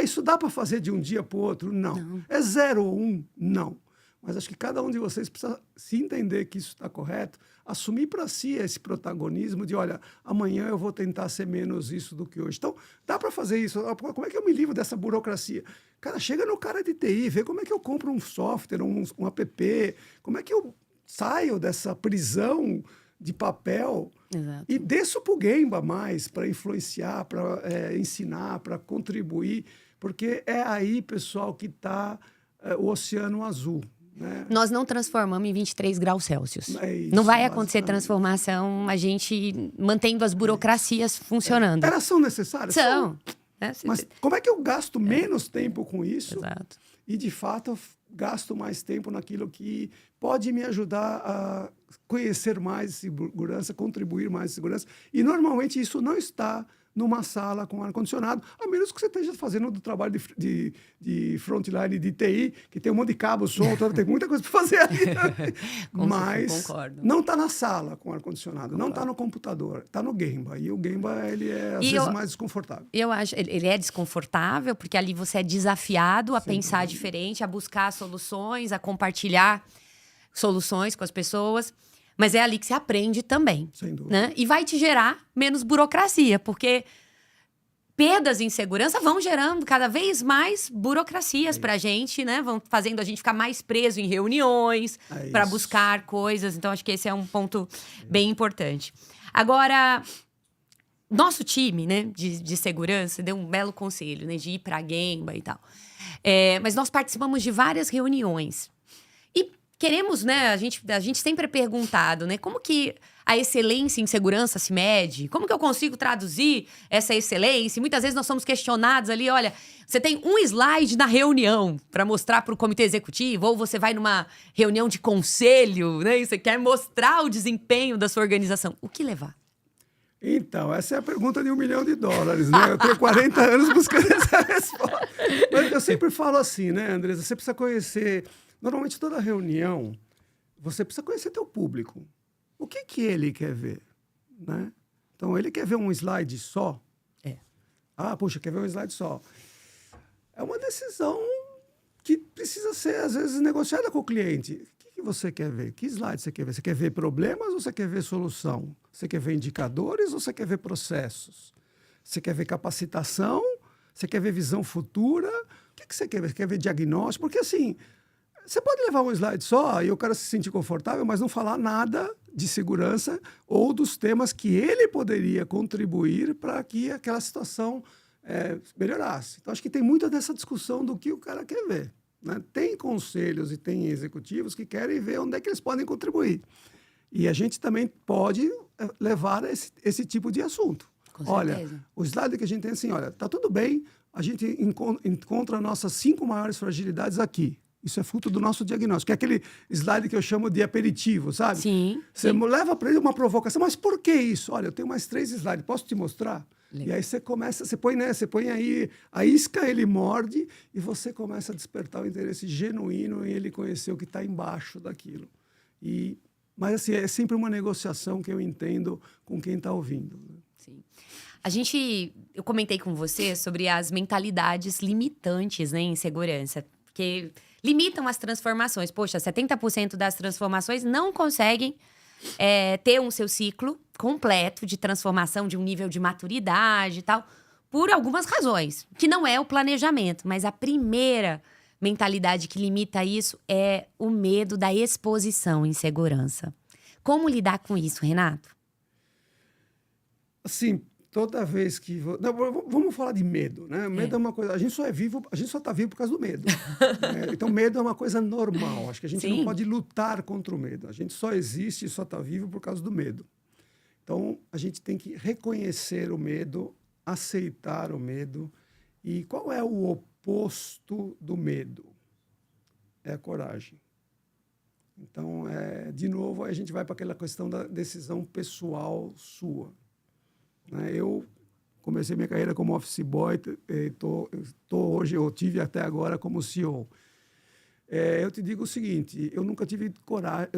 S2: Isso dá para fazer de um dia para o outro? Não. É 0 ou 1? Não. Mas acho que cada um de vocês precisa se entender que isso está correto, assumir para si esse protagonismo de, olha, amanhã eu vou tentar ser menos isso do que hoje. Então, dá para fazer isso. Como é que eu me livro dessa burocracia? Cara, chega no cara de TI, vê como é que eu compro um software, um app, como é que eu saio dessa prisão de papel.
S1: Exato.
S2: E desço para o Gemba mais, para influenciar, para ensinar, para contribuir, porque é aí, pessoal, que está o Oceano Azul. Né?
S1: Nós não transformamos em 23 graus Celsius.
S2: Isso,
S1: não vai acontecer transformação a gente mantendo as burocracias funcionando.
S2: Elas são necessárias?
S1: São.
S2: Mas como é que eu gasto menos tempo com isso?
S1: Exato.
S2: E, de fato, gasto mais tempo naquilo que pode me ajudar a conhecer mais segurança, contribuir mais em segurança. E, normalmente, isso não está numa sala com ar-condicionado, a menos que você esteja fazendo do trabalho de frontline de TI, que tem um monte de cabo solto, tem muita coisa para fazer ali. Mas não está na sala com ar-condicionado, não está no computador, está no Gemba. E o Gemba, ele é, às vezes, mais desconfortável.
S1: Eu acho, ele é desconfortável, porque ali você é desafiado a pensar diferente, a buscar soluções, a compartilhar soluções com as pessoas. Mas é ali que você aprende também.
S2: Sem dúvida.
S1: Né? E vai te gerar menos burocracia, porque perdas em segurança vão gerando cada vez mais burocracias pra gente, né? Vão fazendo a gente ficar mais preso em reuniões, para buscar coisas. Então, acho que esse é um ponto bem importante. Agora, nosso time, né, de segurança deu um belo conselho, né? De ir pra Gemba e tal. Mas nós participamos de várias reuniões. queremos, né? A gente sempre é perguntado, né? Como que a excelência em segurança se mede? Como que eu consigo traduzir essa excelência? E muitas vezes nós somos questionados ali, olha, você tem um slide na reunião para mostrar para o comitê executivo, ou você vai numa reunião de conselho, né? E você quer mostrar o desempenho da sua organização. O que levar?
S2: Então, essa é a pergunta de $1 milhão, né? Eu tenho 40 anos buscando essa resposta. Mas eu sempre falo assim, né, Andresa? Você precisa conhecer... Normalmente, toda reunião, você precisa conhecer teu público. O que ele quer ver, né? Então, ele quer ver um slide só? Puxa, quer ver um slide só? É uma decisão que precisa ser, às vezes, negociada com o cliente. O que você quer ver? Que slide você quer ver? Você quer ver problemas ou você quer ver solução? Você quer ver indicadores ou você quer ver processos? Você quer ver capacitação? Você quer ver visão futura? O que você quer ver? Você quer ver diagnóstico? Porque, assim, você pode levar um slide só e o cara se sentir confortável, mas não falar nada de segurança ou dos temas que ele poderia contribuir para que aquela situação melhorasse. Então, acho que tem muita dessa discussão do que o cara quer ver, né? Tem conselhos e tem executivos que querem ver onde é que eles podem contribuir. E a gente também pode levar esse tipo de assunto.
S1: Com
S2: olha,
S1: certeza.
S2: o slide que a gente tem é assim, olha, tá tudo bem, a gente encontra nossas 5 maiores fragilidades aqui. Isso é fruto do nosso diagnóstico, que é aquele slide que eu chamo de aperitivo, sabe?
S1: Sim.
S2: Você leva para ele uma provocação, mas por que isso? Olha, eu tenho mais 3 slides, posso te mostrar? Legal. E aí você começa, você põe aí a isca, ele morde, e você começa a despertar o interesse genuíno em ele conhecer o que está embaixo daquilo. Mas assim, é sempre uma negociação que eu entendo com quem está ouvindo.
S1: Sim. Eu comentei com você sobre as mentalidades limitantes, né, em segurança, porque limitam as transformações. Poxa, 70% das transformações não conseguem ter um seu ciclo completo de transformação, de um nível de maturidade e tal, por algumas razões, que não é o planejamento. Mas a primeira mentalidade que limita isso é o medo da exposição em segurança. Como lidar com isso, Renato?
S2: Assim, toda vez que... Não, vamos falar de medo, né? Medo é uma coisa... A gente só está vivo por causa do medo. Né? Então, medo é uma coisa normal. Acho que a gente não pode lutar contra o medo. A gente só existe e só está vivo por causa do medo. Então, a gente tem que reconhecer o medo, aceitar o medo. E qual é o oposto do medo? É a coragem. Então, de novo, a gente vai para aquela questão da decisão pessoal sua. Eu comecei minha carreira como office boy, hoje, eu tive até agora como CEO. Eu te digo o seguinte, eu nunca tive coragem,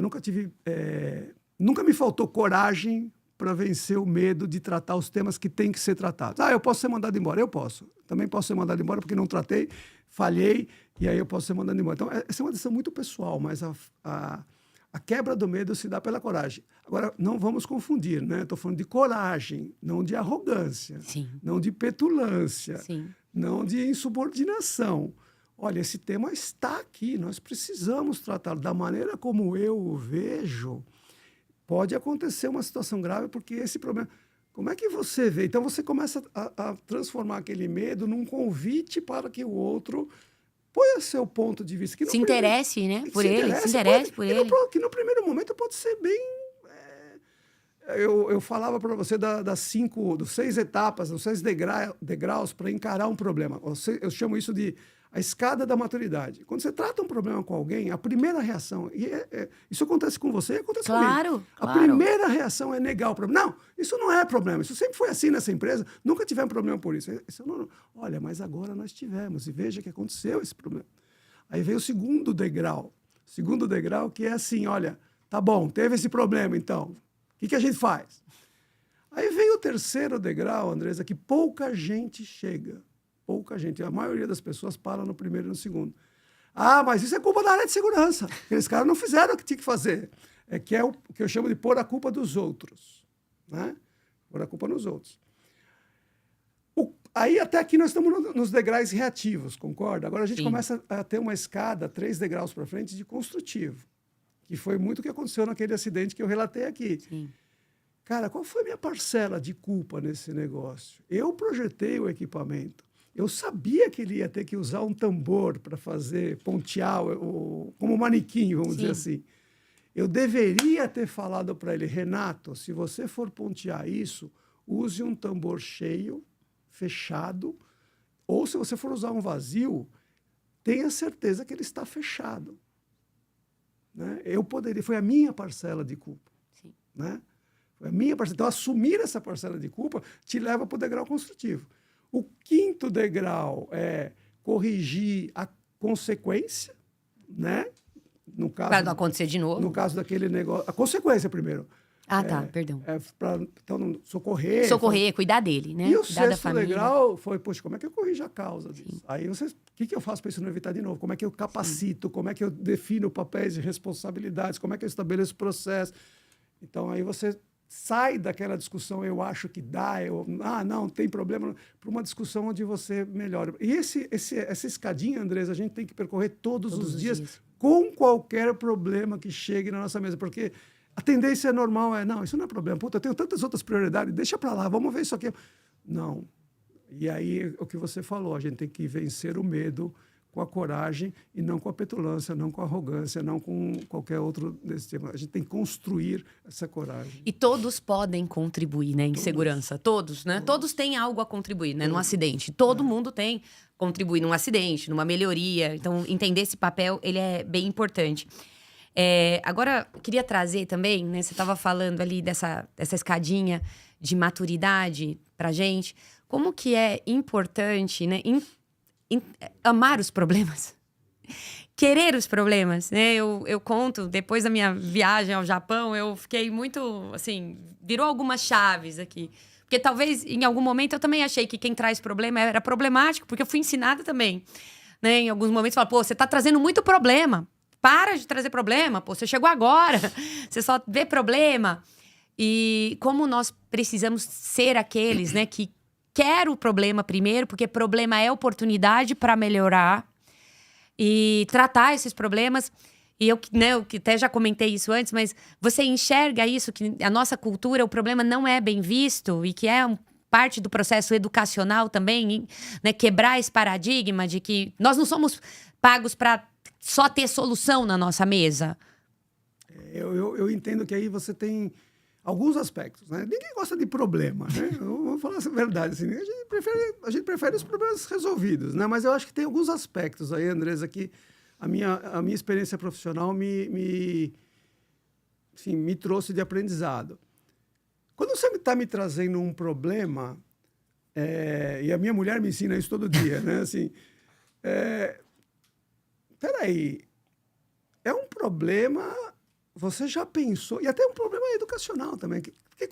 S2: nunca me faltou coragem para vencer o medo de tratar os temas que têm que ser tratados. Eu posso ser mandado embora? Eu posso. Também posso ser mandado embora porque não tratei, falhei, e aí eu posso ser mandado embora. Então, essa é uma decisão muito pessoal, mas a quebra do medo se dá pela coragem. Agora, não vamos confundir, né? Estou falando de coragem, não de arrogância,
S1: Sim.
S2: não de petulância,
S1: Sim.
S2: não de insubordinação. Olha, esse tema está aqui, nós precisamos tratá-lo da maneira como eu o vejo. Pode acontecer uma situação grave, porque esse problema... Como é que você vê? Então, você começa a transformar aquele medo num convite para que o outro... Põe o seu ponto de vista. Que
S1: se interesse, né? Por ele. Se interesse por ele.
S2: Que no primeiro momento pode ser bem... Eu falava para você das 6 etapas, dos 6 degraus para encarar um problema. Eu chamo isso de a escada da maturidade. Quando você trata um problema com alguém, a primeira reação... isso acontece com você e acontece comigo.
S1: Claro.
S2: A primeira reação é negar o problema. Não, isso não é problema. Isso sempre foi assim nessa empresa. Nunca tivemos problema por isso. Olha, mas agora nós tivemos. E veja que aconteceu esse problema. Aí veio o segundo degrau. O segundo degrau que é assim, olha, tá bom, teve esse problema, então. O que a gente faz? Aí veio o terceiro degrau, Andresa, que pouca gente chega. Pouca gente. A maioria das pessoas para no primeiro e no segundo. Mas isso é culpa da área de segurança. Aqueles caras não fizeram o que tinha que fazer. Que é o que eu chamo de pôr a culpa dos outros. Né? Pôr a culpa nos outros. Aí até aqui nós estamos nos degraus reativos, concorda? Agora a gente começa a ter uma escada, 3 degraus para frente, de construtivo. Que foi muito o que aconteceu naquele acidente que eu relatei aqui.
S1: Sim.
S2: Cara, qual foi a minha parcela de culpa nesse negócio? Eu projetei o equipamento. Eu sabia que ele ia ter que usar um tambor para pontear, como manequim, vamos dizer assim. Eu deveria ter falado para ele, Renato, se você for pontear isso, use um tambor cheio, fechado, ou se você for usar um vazio, tenha certeza que ele está fechado. Né? Foi a minha parcela de culpa.
S1: Sim.
S2: Né? Foi a minha parcela. Então, assumir essa parcela de culpa te leva para o degrau construtivo. O 5º degrau é corrigir a consequência, né? No caso,
S1: para não acontecer de novo.
S2: No caso daquele negócio. A consequência primeiro.
S1: Perdão.
S2: Então, socorrer.
S1: Cuidar dele, né?
S2: E o
S1: cuidar
S2: 6º degrau foi, poxa, como é que eu corrijo a causa disso? Aí o que eu faço para isso não evitar de novo? Como é que eu capacito? Como é que eu defino papéis e responsabilidades? Como é que eu estabeleço processo? Então, aí você sai daquela discussão, eu acho que dá, não, tem problema, para uma discussão onde você melhora. E essa escadinha, Andresa, a gente tem que percorrer todos os dias com qualquer problema que chegue na nossa mesa, porque a tendência normal não, isso não é problema, eu tenho tantas outras prioridades, deixa para lá, vamos ver isso aqui. Não. E aí, o que você falou, a gente tem que vencer o medo com a coragem e não com a petulância, não com a arrogância, não com qualquer outro desse tipo. A gente tem que construir essa coragem.
S1: E todos podem contribuir, né, em segurança. Todos, né? Todos têm algo a contribuir, né, num acidente. Todo mundo tem contribuir num acidente, numa melhoria. Então, entender esse papel, ele é bem importante. Agora, queria trazer também, né, você estava falando ali dessa escadinha de maturidade pra gente. Como que é importante, né, amar os problemas, querer os problemas, né? Eu conto, depois da minha viagem ao Japão, eu fiquei muito, assim, virou algumas chaves aqui. Porque talvez, em algum momento, eu também achei que quem traz problema era problemático, porque eu fui ensinada também, né? Em alguns momentos, fala, você tá trazendo muito problema. Para de trazer problema, você chegou agora, você só vê problema. E como nós precisamos ser aqueles, né, que quer o problema primeiro, porque problema é oportunidade para melhorar e tratar esses problemas. E eu que até já comentei isso antes, mas você enxerga isso, que a nossa cultura, o problema não é bem visto e que é parte do processo educacional também, né, quebrar esse paradigma de que nós não somos pagos para só ter solução na nossa mesa.
S2: Eu entendo que aí você tem alguns aspectos, né? Ninguém gosta de problema, né? Eu vou falar a verdade, assim, a gente prefere os problemas resolvidos, né? Mas eu acho que tem alguns aspectos aí, Andresa, que a minha experiência profissional me trouxe de aprendizado. Quando você está me trazendo um problema, e a minha mulher me ensina isso todo dia, né? Assim, peraí, é um problema, você já pensou, e até um problema educacional também.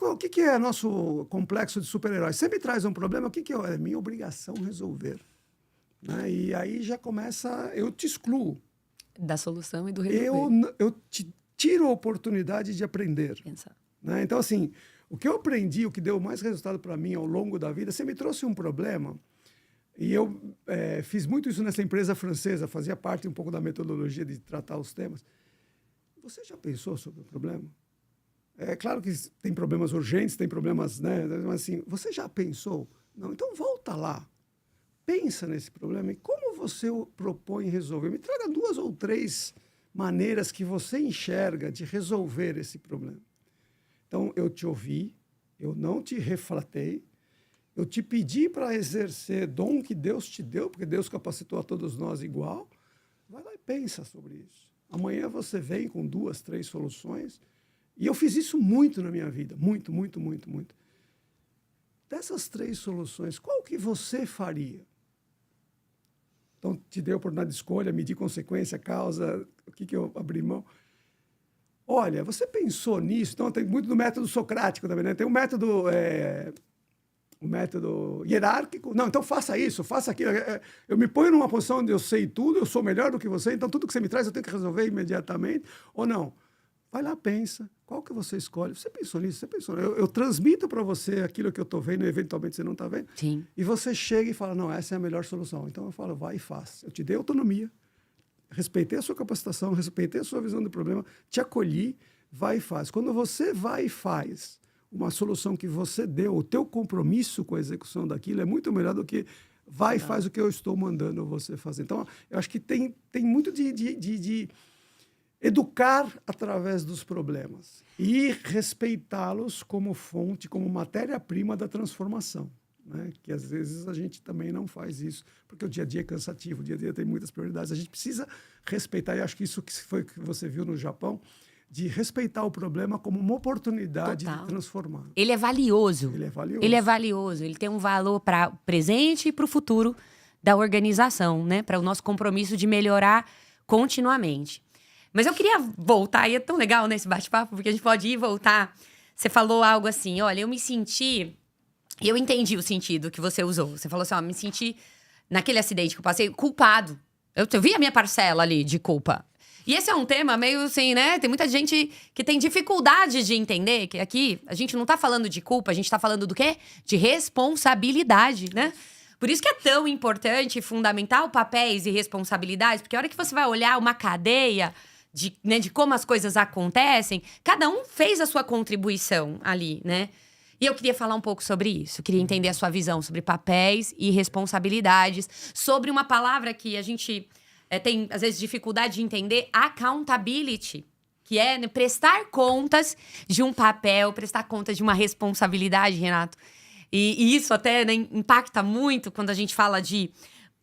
S2: O que é nosso complexo de super-herói? Você me traz um problema, o que é? É minha obrigação resolver. Né? E aí já começa, eu te excluo.
S1: Da solução e do resolver.
S2: Eu te tiro a oportunidade de aprender. Né? Então, assim, o que eu aprendi, o que deu mais resultado para mim ao longo da vida, você me trouxe um problema, e eu fiz muito isso nessa empresa francesa, fazia parte um pouco da metodologia de tratar os temas. Você já pensou sobre o problema? É claro que tem problemas urgentes, tem problemas, né? Mas assim, você já pensou? Não, então volta lá. Pensa nesse problema e como você o propõe resolver. Me traga 2 ou 3 maneiras que você enxerga de resolver esse problema. Então, eu te ouvi, eu não te reflatei, eu te pedi para exercer dom que Deus te deu, porque Deus capacitou a todos nós igual. Vai lá e pensa sobre isso. Amanhã você vem com 2, 3 soluções. E eu fiz isso muito na minha vida, muito, muito, muito, muito. Dessas 3 soluções, qual que você faria? Então, te dei a oportunidade de escolha, medir consequência, causa, o que eu abri mão. Olha, você pensou nisso? Então, tem muito do método socrático também, né? Tem o método hierárquico. Não, então faça isso, faça aquilo. Eu me ponho numa posição onde eu sei tudo, eu sou melhor do que você, então tudo que você me traz eu tenho que resolver imediatamente. Ou não? Vai lá, pensa. Qual que você escolhe? Você pensou nisso? Você pensou. Eu transmito para você aquilo que eu estou vendo e eventualmente você não está vendo.
S1: Sim.
S2: E você chega e fala, não, essa é a melhor solução. Então eu falo, vai e faz. Eu te dei autonomia, respeitei a sua capacitação, respeitei a sua visão do problema, te acolhi, vai e faz. Quando você vai e faz uma solução que você deu, o teu compromisso com a execução daquilo é muito melhor do que vai e faz o que eu estou mandando você fazer. Então, eu acho que tem muito de educar através dos problemas e respeitá-los como fonte, como matéria-prima da transformação, né? Que às vezes a gente também não faz isso, porque o dia a dia é cansativo, o dia a dia tem muitas prioridades. A gente precisa respeitar, e acho que isso que foi que você viu no Japão, de respeitar o problema como uma oportunidade de transformar.
S1: Ele é valioso.
S2: Ele é valioso.
S1: Ele é valioso. Ele tem um valor para o presente e para o futuro da organização, né? Para o nosso compromisso de melhorar continuamente. Mas eu queria voltar, e é tão legal nesse bate-papo, porque a gente pode ir e voltar. Você falou algo assim, olha, eu me senti... E eu entendi o sentido que você usou. Você falou assim, ó, me senti, naquele acidente que eu passei, culpado. Eu vi a minha parcela ali de culpa. E esse é um tema meio assim, né? Tem muita gente que tem dificuldade de entender que aqui a gente não tá falando de culpa, a gente tá falando do quê? De responsabilidade, né? Por isso que é tão importante e fundamental papéis e responsabilidades, porque a hora que você vai olhar uma cadeia de como as coisas acontecem, cada um fez a sua contribuição ali, né? E eu queria falar um pouco sobre isso. Queria entender a sua visão sobre papéis e responsabilidades, sobre uma palavra que a gente tem, às vezes, dificuldade de entender, accountability, que é, né, prestar contas de um papel, prestar contas de uma responsabilidade, Renato. E isso até, né, impacta muito quando a gente fala de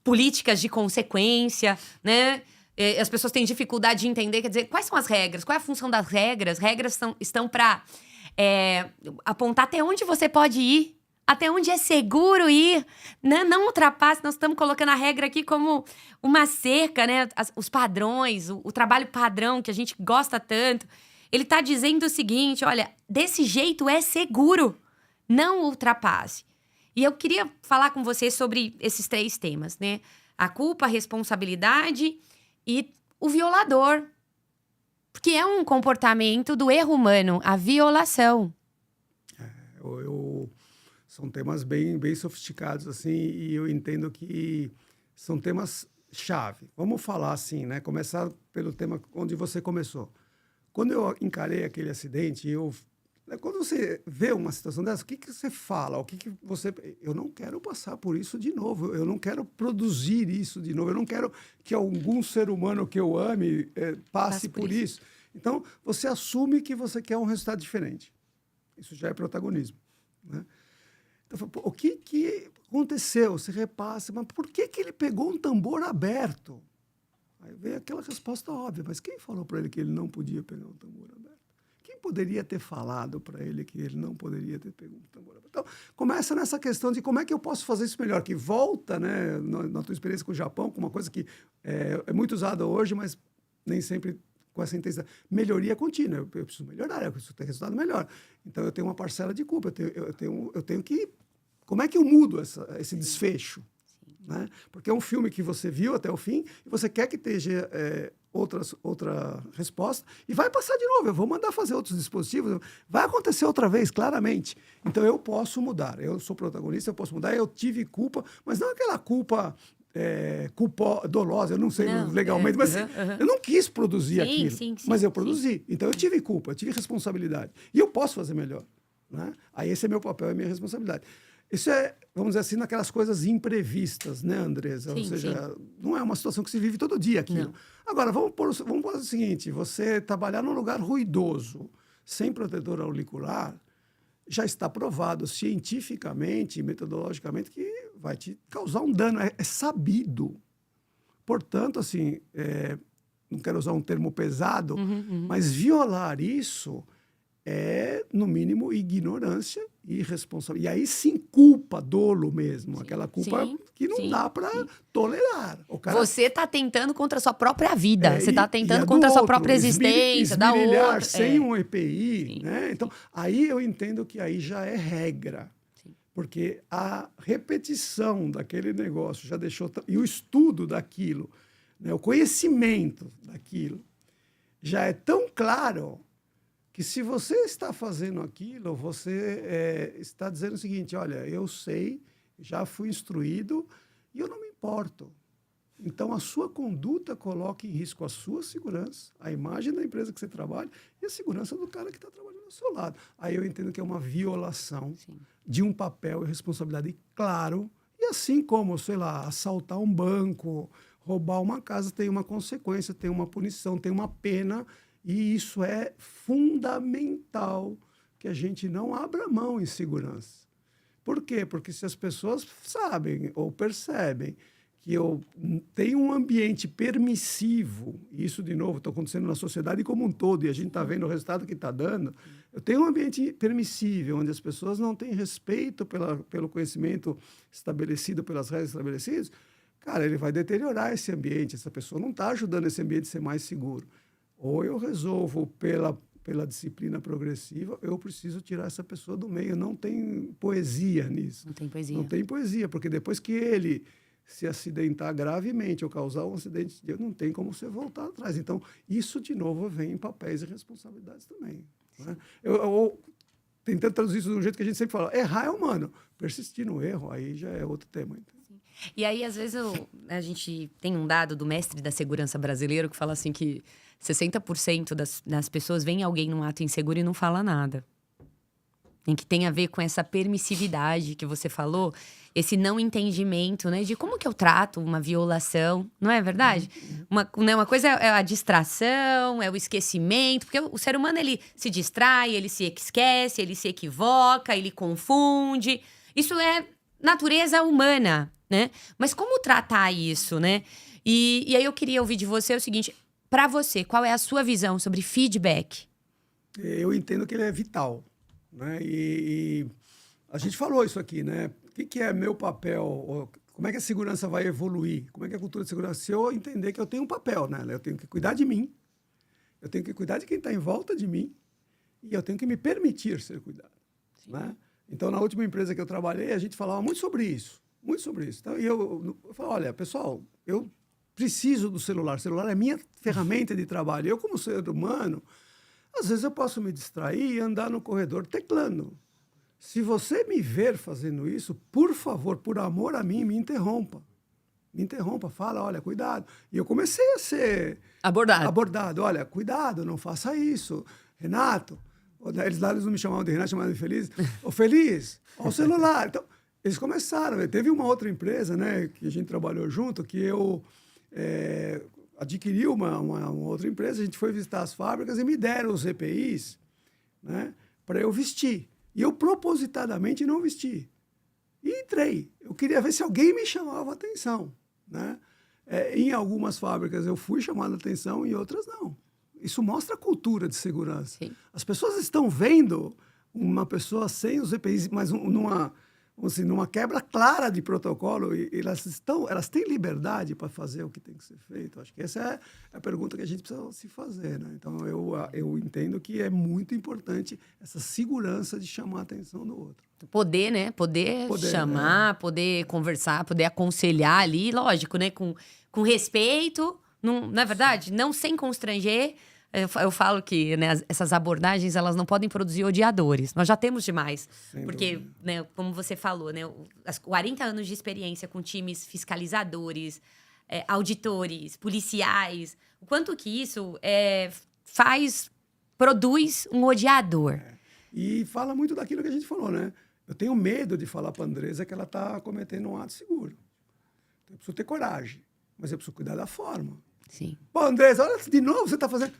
S1: políticas de consequência, né? As pessoas têm dificuldade de entender, quer dizer, quais são as regras? Qual é a função das regras? Regras estão para apontar até onde você pode ir, até onde é seguro ir, né? Não ultrapasse. Nós estamos colocando a regra aqui como uma cerca, né? Os padrões, o trabalho padrão que a gente gosta tanto. Ele está dizendo o seguinte, olha, desse jeito é seguro, não ultrapasse. E eu queria falar com você sobre esses 3 temas, né? A culpa, a responsabilidade e o violador. Porque é um comportamento do erro humano, a violação.
S2: São temas bem sofisticados, assim, e eu entendo que são temas-chave. Vamos falar assim, né? Começar pelo tema onde você começou. Quando eu encarei aquele acidente, quando você vê uma situação dessa, o que você fala? Eu não quero passar por isso de novo. Eu não quero produzir isso de novo. Eu não quero que algum ser humano que eu ame passe por isso. Então, você assume que você quer um resultado diferente. Isso já é protagonismo, né? Então, o que aconteceu? Você repassa, mas por que ele pegou um tambor aberto? Aí vem aquela resposta óbvia, mas quem falou para ele que ele não podia pegar um tambor aberto? Quem poderia ter falado para ele que ele não poderia ter pego um tambor aberto? Então, começa nessa questão de como é que eu posso fazer isso melhor, que volta, né, na tua experiência com o Japão, com uma coisa que é muito usada hoje, mas nem sempre com essa intensidade. Melhoria contínua. Eu preciso melhorar, eu preciso ter resultado melhor. Então, eu tenho uma parcela de culpa. Eu tenho que... Como é que eu mudo esse desfecho? Né? Porque é um filme que você viu até o fim e você quer que esteja outra resposta e vai passar de novo. Eu vou mandar fazer outros dispositivos. Vai acontecer outra vez, claramente. Então, eu posso mudar. Eu sou protagonista, eu posso mudar. Eu tive culpa, mas não aquela culpa... culpa dolosa, eu não sei legalmente, mas eu não quis produzir aquilo, mas eu produzi. Então, eu tive culpa, eu tive responsabilidade. E eu posso fazer melhor, né? Aí esse é meu papel, é minha responsabilidade. Isso é, vamos dizer assim, naquelas coisas imprevistas, né, Andresa? Ou seja, não é uma situação que se vive todo dia aquilo. Não. Agora, vamos pôr o seguinte, você trabalhar num lugar ruidoso, sem protetor auricular, já está provado cientificamente, metodologicamente, que vai te causar um dano. É sabido. Portanto, assim, não quero usar um termo pesado, mas violar isso é, no mínimo, ignorância e irresponsabilidade. E aí sim, culpa, dolo mesmo. Aquela culpa que não dá para tolerar.
S1: Você está atentando contra a sua própria vida. Você está atentando contra a sua própria existência.
S2: Esmirilhar sem um EPI. Né? Então, aí eu entendo que aí já é regra. Sim. Porque a repetição daquele negócio já deixou... E o estudo daquilo, né? O conhecimento daquilo, já é tão claro... que se você está fazendo aquilo, você está dizendo o seguinte, olha, eu sei, já fui instruído e eu não me importo. Então, a sua conduta coloca em risco a sua segurança, a imagem da empresa que você trabalha e a segurança do cara que está trabalhando ao seu lado. Aí eu entendo que é uma violação de um papel e responsabilidade claro. E assim como, sei lá, assaltar um banco, roubar uma casa tem uma consequência, tem uma punição, tem uma pena, e isso é fundamental que a gente não abra mão em segurança. Por quê? Porque se as pessoas sabem ou percebem que eu tenho um ambiente permissivo, e isso, de novo, está acontecendo na sociedade como um todo, e a gente está vendo o resultado que está dando, eu tenho um ambiente permissível, onde as pessoas não têm respeito pelo conhecimento estabelecido, pelas regras estabelecidas, cara, ele vai deteriorar esse ambiente, essa pessoa não está ajudando esse ambiente a ser mais seguro. Ou eu resolvo pela disciplina progressiva, eu preciso tirar essa pessoa do meio. Não tem poesia nisso.
S1: Não tem poesia.
S2: Não tem poesia, porque depois que ele se acidentar gravemente ou causar um acidente, não tem como você voltar atrás. Então, isso, de novo, vem em papéis e responsabilidades também. Né? Eu tentando traduzir isso de um jeito que a gente sempre fala, errar é humano. Persistir no erro, aí já é outro tema. Então.
S1: E aí, às vezes, a gente tem um dado do mestre da segurança brasileiro que fala assim que 60% das pessoas veem alguém num ato inseguro e não fala nada. Em que tem a ver com essa permissividade que você falou, esse não entendimento, né? De como que eu trato uma violação, não é verdade? Uma coisa é a distração, é o esquecimento, porque o ser humano, ele se distrai, ele se esquece, ele se equivoca, ele confunde. Isso é natureza humana, né? Mas como tratar isso, né? E aí eu queria ouvir de você o seguinte, para você, qual é a sua visão sobre feedback?
S2: Eu entendo que ele é vital. Né? E a gente falou isso aqui, né? O que é meu papel? Como é que a segurança vai evoluir? Como é que a cultura de segurança? Se eu entender que eu tenho um papel, né? Eu tenho que cuidar de mim, eu tenho que cuidar de quem está em volta de mim e eu tenho que me permitir ser cuidado. Né? Então, na última empresa que eu trabalhei, a gente falava muito sobre isso. Muito sobre isso. Então, eu falo, olha, pessoal, eu preciso do celular. O celular é minha ferramenta de trabalho. Eu, como ser humano, às vezes eu posso me distrair e andar no corredor teclando. Se você me ver fazendo isso, por favor, por amor a mim, me interrompa. Me interrompa, fala, olha, cuidado. E eu comecei a ser abordado. Olha, cuidado, não faça isso. Renato, eles não me chamavam de Renato, chamavam de Feliz. Ô, Feliz, ó o celular. Então, eles começaram. Teve uma outra empresa, né, que a gente trabalhou junto, que eu adquiri uma outra empresa, a gente foi visitar as fábricas e me deram os EPIs, né, para eu vestir. E eu propositadamente não vesti. E entrei. Eu queria ver se alguém me chamava a atenção. Né? Em algumas fábricas eu fui chamado a atenção, em outras não. Isso mostra a cultura de segurança. Sim. As pessoas estão vendo uma pessoa sem os EPIs, mas numa quebra clara de protocolo, e elas têm liberdade para fazer o que tem que ser feito. Acho que essa é a pergunta que a gente precisa se fazer. Né? Então, eu entendo que é muito importante essa segurança de chamar a atenção do outro.
S1: Poder, né? Poder chamar, poder conversar, poder aconselhar ali, lógico, né? Com respeito, não é verdade? Não sem constranger. Eu falo que, né, essas abordagens, elas não podem produzir odiadores. Nós já temos demais. Sem porque, né, como você falou, né, 40 anos de experiência com times fiscalizadores, auditores, policiais. O quanto que isso produz um odiador.
S2: E fala muito daquilo que a gente falou, né? Eu tenho medo de falar para a Andresa que ela está cometendo um ato seguro. Então, eu preciso ter coragem, mas eu preciso cuidar da forma.
S1: Sim.
S2: Pô, Andresa, olha, de novo você está fazendo...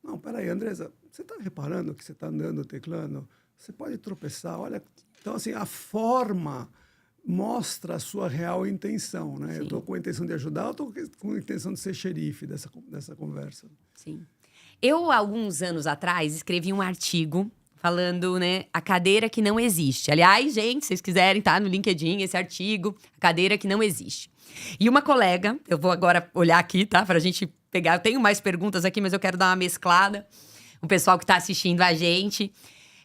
S2: Não, peraí, Andresa, você está reparando que você está andando, teclando? Você pode tropeçar, olha... Então, assim, a forma mostra a sua real intenção, né? Sim. Eu estou com a intenção de ajudar, eu estou com a intenção de ser xerife dessa conversa.
S1: Sim. Eu, alguns anos atrás, escrevi um artigo falando, né, a cadeira que não existe. Aliás, gente, se vocês quiserem, tá no LinkedIn esse artigo, a cadeira que não existe. E uma colega, eu vou agora olhar aqui, tá, pra gente pegar, eu tenho mais perguntas aqui, mas eu quero dar uma mesclada, o pessoal que tá assistindo a gente.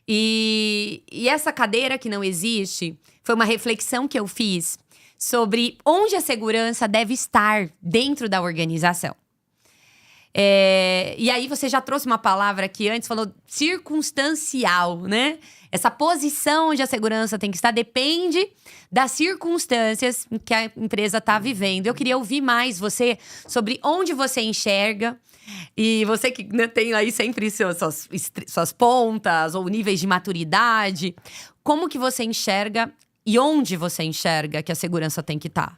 S1: E essa cadeira que não existe foi uma reflexão que eu fiz sobre onde a segurança deve estar dentro da organização. E aí você já trouxe uma palavra que antes falou circunstancial, né? Essa posição onde a segurança tem que estar depende das circunstâncias que a empresa está vivendo. Eu queria ouvir mais você sobre onde você enxerga. E você que, né, tem aí sempre suas pontas ou níveis de maturidade. Como que você enxerga E onde você enxerga que a segurança tem que estar?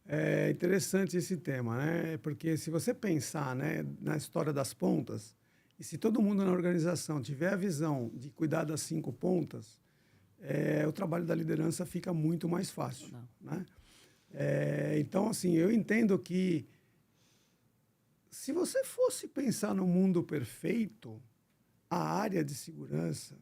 S2: É interessante esse tema, né? Porque se você pensar, né, na história das pontas, e se todo mundo na organização tiver a visão de cuidar das 5 pontas, o trabalho da liderança fica muito mais fácil, né? Então, assim, eu entendo que se você fosse pensar no mundo perfeito, a área de segurança,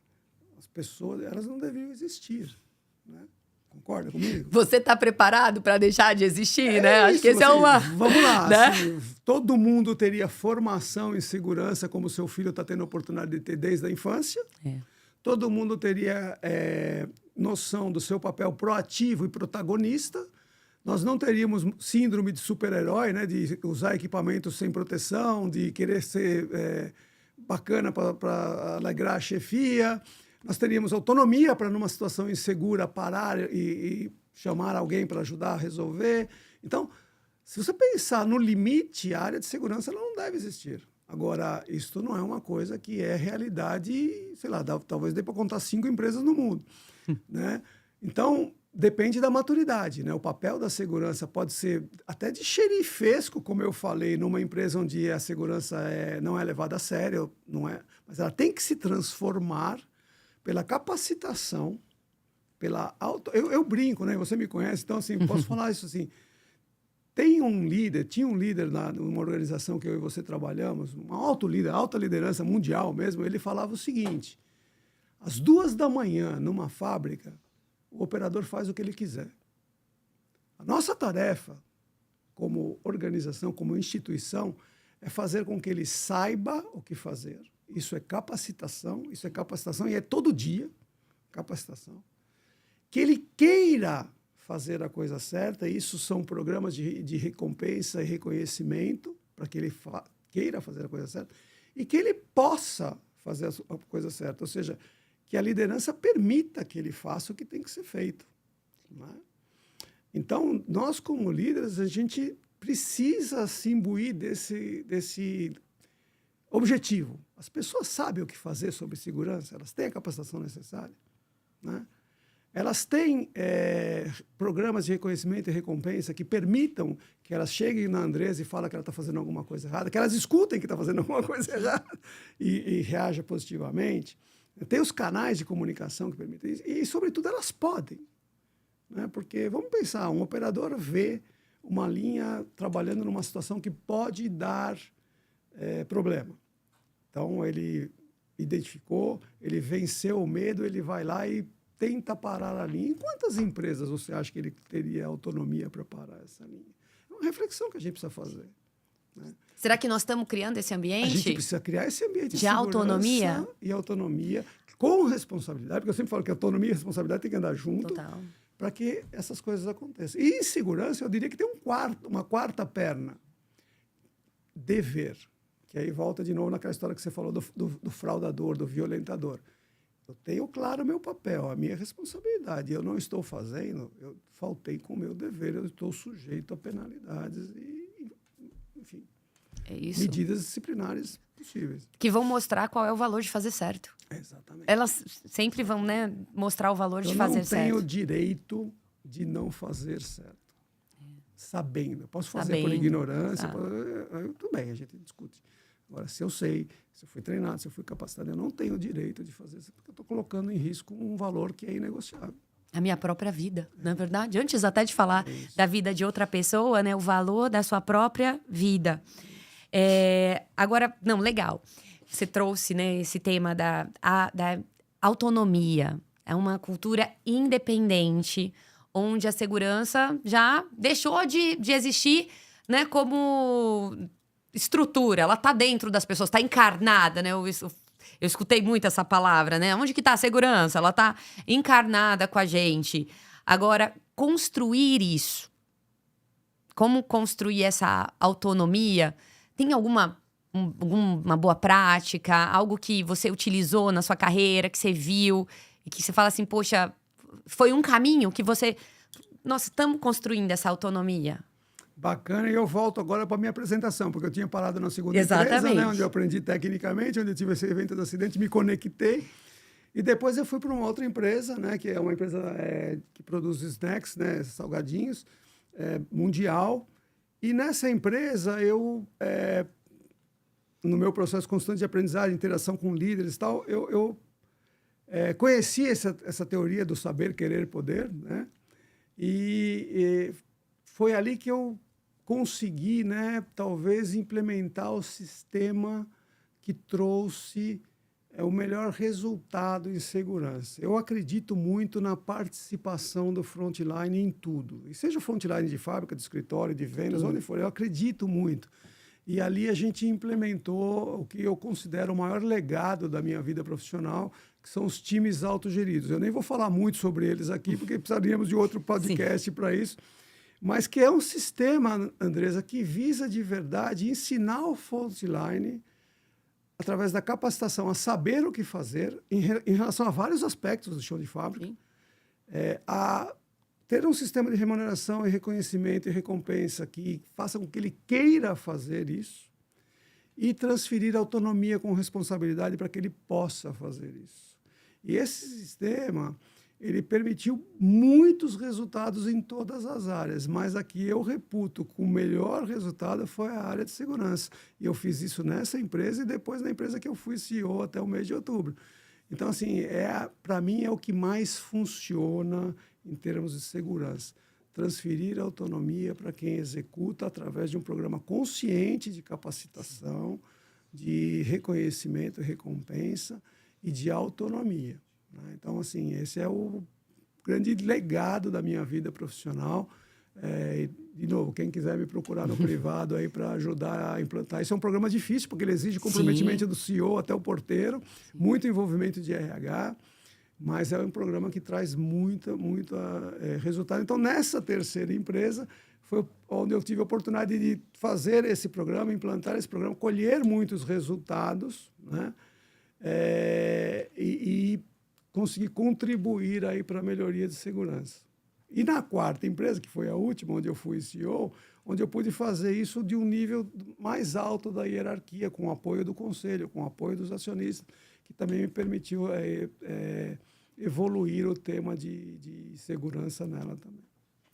S2: as pessoas, elas não deveriam existir, né? Concorda comigo?
S1: Você está preparado para deixar de existir, né? Acho
S2: Isso,
S1: que esse é
S2: assim,
S1: uma...
S2: Vamos lá.
S1: né?
S2: Assim, todo mundo teria formação em segurança, como o seu filho está tendo a oportunidade de ter desde a infância. Todo mundo teria noção do seu papel proativo e protagonista. Nós não teríamos síndrome de super-herói, né? De usar equipamentos sem proteção, de querer ser bacana para alegrar a chefia. Nós teríamos autonomia para, numa situação insegura, parar e chamar alguém para ajudar a resolver. Então, se você pensar no limite, a área de segurança ela não deve existir. Agora, isso não é uma coisa que é realidade, sei lá, talvez dê para contar 5 empresas no mundo, né? Então, depende da maturidade, né? O papel da segurança pode ser até de xerifesco, como eu falei, numa empresa onde a segurança não é levada a sério, não é, mas ela tem que se transformar pela capacitação, pela eu brinco, né? Você me conhece, então assim, posso falar isso assim. Tinha um líder numa organização que eu e você trabalhamos, um alta liderança mundial mesmo, ele falava o seguinte: às 2 da manhã, numa fábrica, o operador faz o que ele quiser. A nossa tarefa, como organização, como instituição, é fazer com que ele saiba o que fazer. Isso é capacitação e é todo dia capacitação. Que ele queira fazer a coisa certa, isso são programas de recompensa e reconhecimento para que ele queira fazer a coisa certa e que ele possa fazer a coisa certa, ou seja, que a liderança permita que ele faça o que tem que ser feito, não é? Então, nós como líderes, a gente precisa se imbuir desse objetivo. As pessoas sabem o que fazer sobre segurança, elas têm a capacitação necessária, né? Elas têm programas de reconhecimento e recompensa que permitam que elas cheguem na Andresa e falem que ela está fazendo alguma coisa errada, que elas escutem que está fazendo alguma coisa errada e reajam positivamente. Tem os canais de comunicação que permitem isso e, sobretudo, elas podem, né? Porque, vamos pensar, um operador vê uma linha trabalhando numa situação que pode dar problema. Então, ele identificou, ele venceu o medo, ele vai lá e tenta parar a linha. Em quantas empresas você acha que ele teria autonomia para parar essa linha? É uma reflexão que a gente precisa fazer, né?
S1: Será que nós estamos criando esse ambiente?
S2: A gente precisa criar esse ambiente
S1: de autonomia
S2: e autonomia com responsabilidade, porque eu sempre falo que autonomia e responsabilidade tem que andar junto para que essas coisas aconteçam. E em segurança, eu diria que tem uma quarta perna, dever, que aí volta de novo naquela história que você falou do fraudador, do violentador. Eu tenho claro o meu papel, a minha responsabilidade. Eu não estou fazendo, eu faltei com o meu dever, eu estou sujeito a penalidades e, enfim, medidas disciplinares possíveis.
S1: Que vão mostrar qual é o valor de fazer certo.
S2: Exatamente.
S1: Elas sempre vão, né, mostrar o valor de fazer certo.
S2: Eu não tenho direito de não fazer certo. Sabendo. Eu posso fazer por ignorância. Tudo bem, a gente discute. Agora, se eu sei, se eu fui treinado, se eu fui capacitado, eu não tenho o direito de fazer isso, porque eu estou colocando em risco um valor que é inegociável.
S1: A minha própria vida, não é verdade? Antes até de falar da vida de outra pessoa, né, o valor da sua própria vida. Agora, não, legal. Você trouxe, né, esse tema da autonomia. É uma cultura independente, onde a segurança já deixou de existir, né, como estrutura. Ela está dentro das pessoas, está encarnada, né? Eu escutei muito essa palavra, né? Onde que está a segurança? Ela está encarnada com a gente. Agora, construir isso, como construir essa autonomia, tem alguma boa prática, algo que você utilizou na sua carreira, que você viu, e que você fala assim, poxa, foi um caminho que você... Nós estamos construindo essa autonomia.
S2: Bacana, e eu volto agora para a minha apresentação, porque eu tinha parado na segunda empresa, né, onde eu aprendi tecnicamente, onde eu tive esse evento do acidente, me conectei. E depois eu fui para uma outra empresa, né, que é uma empresa que produz snacks, né, salgadinhos, mundial. E nessa empresa, no meu processo constante de aprendizagem, interação com líderes e tal, eu conheci essa teoria do saber, querer, poder, né? E foi ali que eu consegui, né, talvez, implementar o sistema que trouxe o melhor resultado em segurança. Eu acredito muito na participação do frontline em tudo. E seja frontline de fábrica, de escritório, de vendas, onde for, eu acredito muito. E ali a gente implementou o que eu considero o maior legado da minha vida profissional, que são os times autogeridos. Eu nem vou falar muito sobre eles aqui, porque precisaríamos de outro podcast para isso. Mas que é um sistema, Andresa, que visa de verdade ensinar o frontline, através da capacitação, a saber o que fazer em relação a vários aspectos do chão de fábrica, a ter um sistema de remuneração e reconhecimento e recompensa que faça com que ele queira fazer isso e transferir autonomia com responsabilidade para que ele possa fazer isso. E esse sistema, ele permitiu muitos resultados em todas as áreas, mas aqui eu reputo que o melhor resultado foi a área de segurança. E eu fiz isso nessa empresa e depois na empresa que eu fui CEO até o mês de outubro. Então, assim, para mim é o que mais funciona em termos de segurança. Transferir a autonomia para quem executa através de um programa consciente de capacitação, de reconhecimento e recompensa e de autonomia. Né? Então, assim, esse é o grande legado da minha vida profissional. De novo, quem quiser me procurar no privado aí para ajudar a implantar. Isso é um programa difícil, porque ele exige comprometimento do CEO até o porteiro, muito envolvimento de RH, mas é um programa que traz muito resultado. Então, nessa terceira empresa, foi onde eu tive a oportunidade de fazer esse programa, implantar esse programa, colher muitos resultados, né? E conseguir contribuir aí para a melhoria de segurança. E na quarta empresa, que foi a última, onde eu fui CEO, onde eu pude fazer isso de um nível mais alto da hierarquia, com o apoio do conselho, com o apoio dos acionistas, que também me permitiu evoluir o tema de segurança nela também.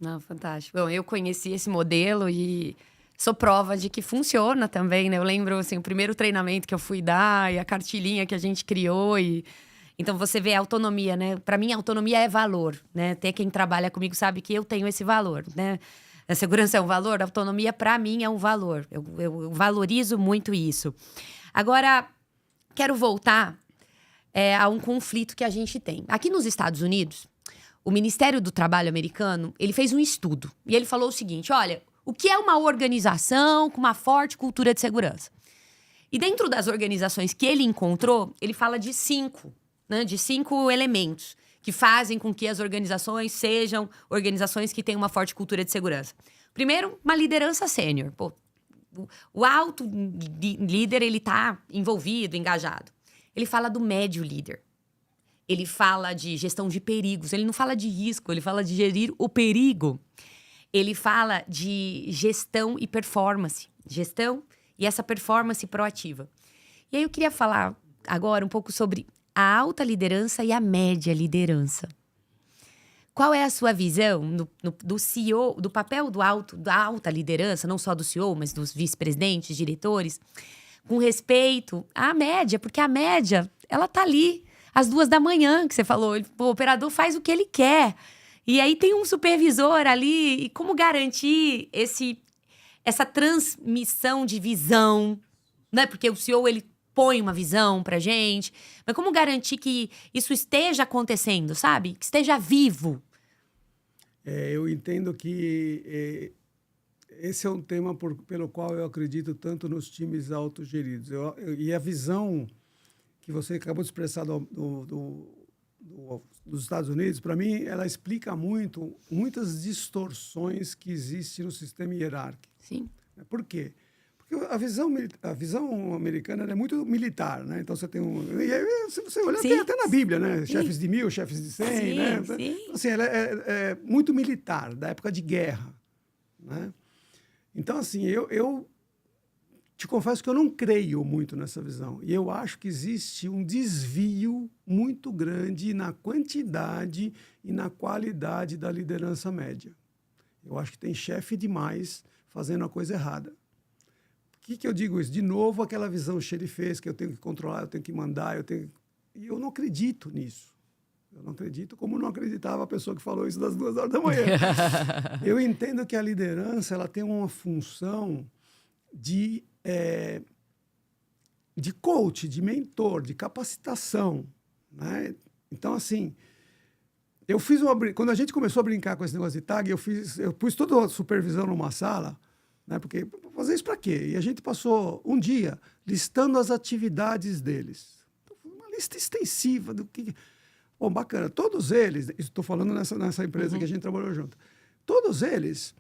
S1: Não, fantástico. Bom, eu conheci esse modelo e sou prova de que funciona também, né? Eu lembro, assim, o primeiro treinamento que eu fui dar e a cartilhinha que a gente criou e... Então, você vê a autonomia, né? Para mim, a autonomia é valor, né? Até quem trabalha comigo sabe que eu tenho esse valor, né? A segurança é um valor, a autonomia, para mim, é um valor. Eu valorizo muito isso. Agora, quero voltar a um conflito que a gente tem. Aqui nos Estados Unidos, o Ministério do Trabalho americano, ele fez um estudo. E ele falou o seguinte, olha, o que é uma organização com uma forte cultura de segurança? E dentro das organizações que ele encontrou, ele fala de 5, né, de 5 elementos que fazem com que as organizações sejam organizações que têm uma forte cultura de segurança. Primeiro, uma liderança sênior. O alto líder, ele está envolvido, engajado. Ele fala do médio líder. Ele fala de gestão de perigos. Ele não fala de risco, ele fala de gerir o perigo. Ele fala de gestão e performance. Gestão e essa performance proativa. E aí eu queria falar agora um pouco sobre a alta liderança e a média liderança. Qual é a sua visão do CEO, do papel da alta liderança, não só do CEO, mas dos vice-presidentes, diretores, com respeito à média? Porque a média, ela tá ali às 2h, que você falou. O operador faz o que ele quer. E aí tem um supervisor ali. E como garantir essa transmissão de visão, né? Porque o CEO, ele põe uma visão pra gente. Mas como garantir que isso esteja acontecendo, sabe? Que esteja vivo?
S2: Eu entendo que esse é um tema pelo qual eu acredito tanto nos times autogeridos. E a visão que você acabou de expressar dos Estados Unidos, para mim, ela explica muitas distorções que existem no sistema hierárquico.
S1: Sim.
S2: Por quê? Porque a visão americana é muito militar, né? Então, você tem E aí, se você olhar, tem até na Bíblia, né? Sim. Chefes de 1000, chefes de 100, sim, né? Sim. Então, assim, ela é muito militar, da época de guerra, né? Então, assim, eu te confesso que eu não creio muito nessa visão. E eu acho que existe um desvio muito grande na quantidade e na qualidade da liderança média. Eu acho que tem chefe demais fazendo a coisa errada. Por que eu digo isso? De novo, aquela visão xerifesca, que eu tenho que controlar, eu tenho que mandar, E eu não acredito nisso. Eu não acredito como não acreditava a pessoa que falou isso das 2 horas da manhã. Eu entendo que a liderança ela tem uma função de coach, de mentor, de capacitação, né? Então, assim, quando a gente começou a brincar com esse negócio de tag, eu pus toda a supervisão numa sala, né? Porque fazer isso para quê? E a gente passou um dia listando as atividades deles. Uma lista extensiva do que... Bom, bacana. Todos eles, estou falando nessa empresa que a gente trabalhou junto, todos eles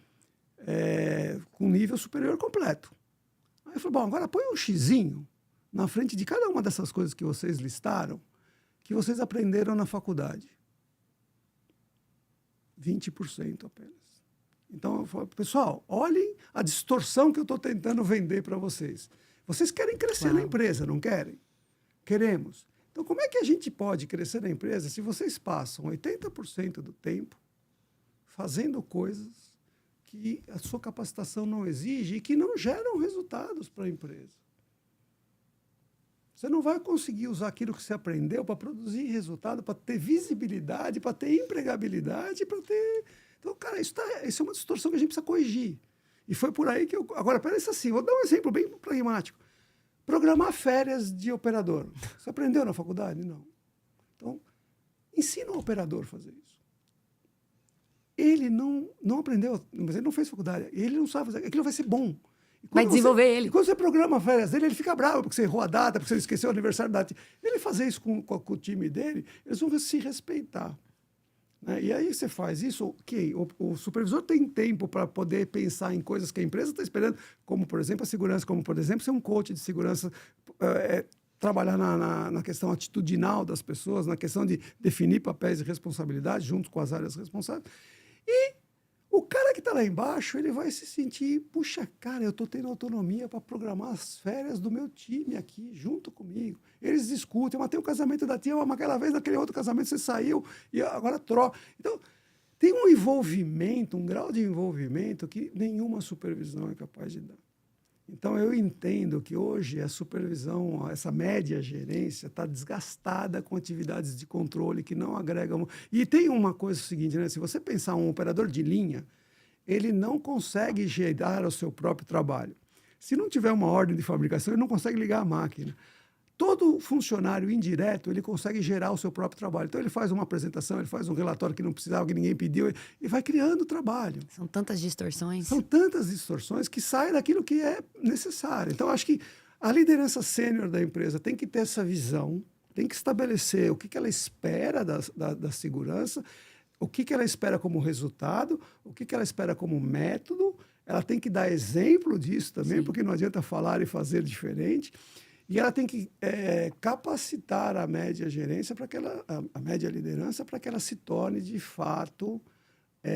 S2: com nível superior completo. Aí eu falei, bom, agora põe um xizinho na frente de cada uma dessas coisas que vocês listaram, que vocês aprenderam na faculdade. 20% apenas. Então, eu falo, pessoal, olhem a distorção que eu estou tentando vender para vocês. Vocês querem crescer na empresa, não querem? Queremos. Então, como é que a gente pode crescer na empresa se vocês passam 80% do tempo fazendo coisas que a sua capacitação não exige e que não geram resultados para a empresa? Você não vai conseguir usar aquilo que você aprendeu para produzir resultado, para ter visibilidade, para ter empregabilidade, para ter... Então, cara, isso é uma distorção que a gente precisa corrigir. E foi por aí que eu... Agora, pensa assim, vou dar um exemplo bem pragmático. Programar férias de operador. Você aprendeu na faculdade? Não. Então, ensina o operador a fazer isso. Ele não aprendeu, mas ele não fez faculdade. Ele não sabe fazer. Aquilo vai ser bom.
S1: Vai desenvolver ele.
S2: E quando você programa férias dele, ele fica bravo porque você errou a data, porque você esqueceu o aniversário da tia. Ele fazer isso com o time dele, eles vão se respeitar. Né? E aí você faz isso, ok, o supervisor tem tempo para poder pensar em coisas que a empresa está esperando, como, por exemplo, a segurança, como, por exemplo, ser um coach de segurança, trabalhar na questão atitudinal das pessoas, na questão de definir papéis e responsabilidades junto com as áreas responsáveis. E o cara que está lá embaixo, ele vai se sentir, puxa, cara, eu estou tendo autonomia para programar as férias do meu time aqui, junto comigo. Eles discutem, eu matei o casamento da tia, mas aquela vez, naquele outro casamento, você saiu e agora troca. Então, tem um envolvimento, um grau de envolvimento que nenhuma supervisão é capaz de dar. Então, eu entendo que hoje a supervisão, essa média gerência, está desgastada com atividades de controle que não agregam... E tem uma coisa seguinte, né? Se você pensar um operador de linha, ele não consegue gerar o seu próprio trabalho. Se não tiver uma ordem de fabricação, ele não consegue ligar a máquina. Todo funcionário indireto, ele consegue gerar o seu próprio trabalho. Então, ele faz uma apresentação, ele faz um relatório que não precisava, que ninguém pediu, e vai criando trabalho.
S1: São tantas distorções.
S2: São tantas distorções que saem daquilo que é necessário. Então, acho que a liderança sênior da empresa tem que ter essa visão, tem que estabelecer o que ela espera da segurança, o que ela espera como resultado, o que ela espera como método. Ela tem que dar exemplo disso também, porque não adianta falar e fazer diferente. E ela tem que capacitar a média gerência para que a média liderança para que ela se torne de fato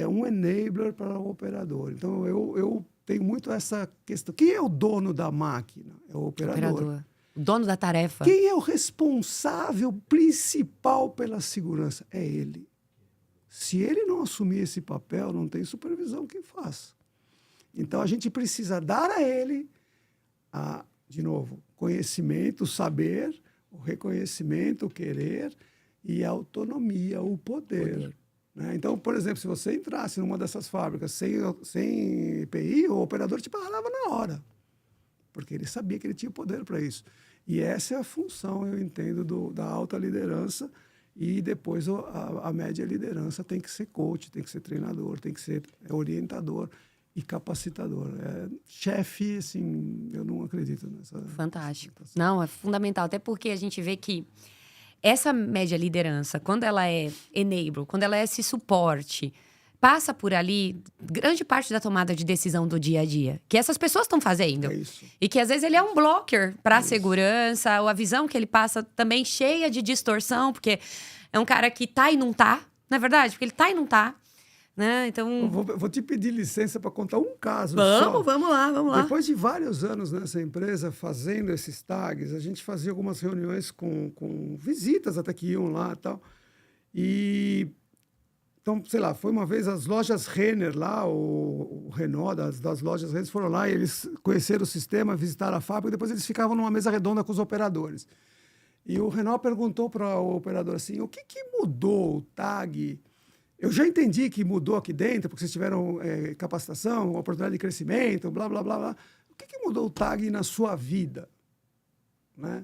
S2: um enabler para o operador. Então eu tenho muito essa questão. Quem é o dono da máquina? É o operador.
S1: O dono da tarefa.
S2: Quem é o responsável principal pela segurança? É ele. Se ele não assumir esse papel, não tem supervisão que faça. Então a gente precisa dar a ele de novo, conhecimento, o saber, o reconhecimento, o querer e a autonomia, o poder. Né? Então, por exemplo, se você entrasse numa dessas fábricas sem EPI, o operador te parava na hora, porque ele sabia que ele tinha poder para isso. E essa é a função, eu entendo, da alta liderança, e depois a média liderança tem que ser coach, tem que ser treinador, tem que ser orientador e capacitador. Chefe, assim, eu não acredito nessa...
S1: Fantástico. Não, é fundamental. Até porque a gente vê que essa média liderança, quando ela é enable, quando ela é esse suporte, passa por ali grande parte da tomada de decisão do dia a dia. Que essas pessoas estão fazendo.
S2: É isso.
S1: E que às vezes ele é um blocker para a segurança, ou a visão que ele passa também cheia de distorção, porque é um cara que tá e não tá, não é verdade? Porque ele tá e não tá. né? Então,
S2: Eu vou te pedir licença para contar um caso
S1: vamos lá.
S2: Depois de vários anos nessa empresa, fazendo esses tags, a gente fazia algumas reuniões com visitas até que iam lá e tal. Então, sei lá, foi uma vez as lojas Renner lá, o Renault das lojas Renner foram lá e eles conheceram o sistema, visitaram a fábrica, e depois eles ficavam numa mesa redonda com os operadores. E o Renault perguntou para o operador assim, o que mudou o tag? Eu já entendi que mudou aqui dentro, porque vocês tiveram capacitação, oportunidade de crescimento, blá, blá, blá, blá. O que mudou o tag na sua vida? Né?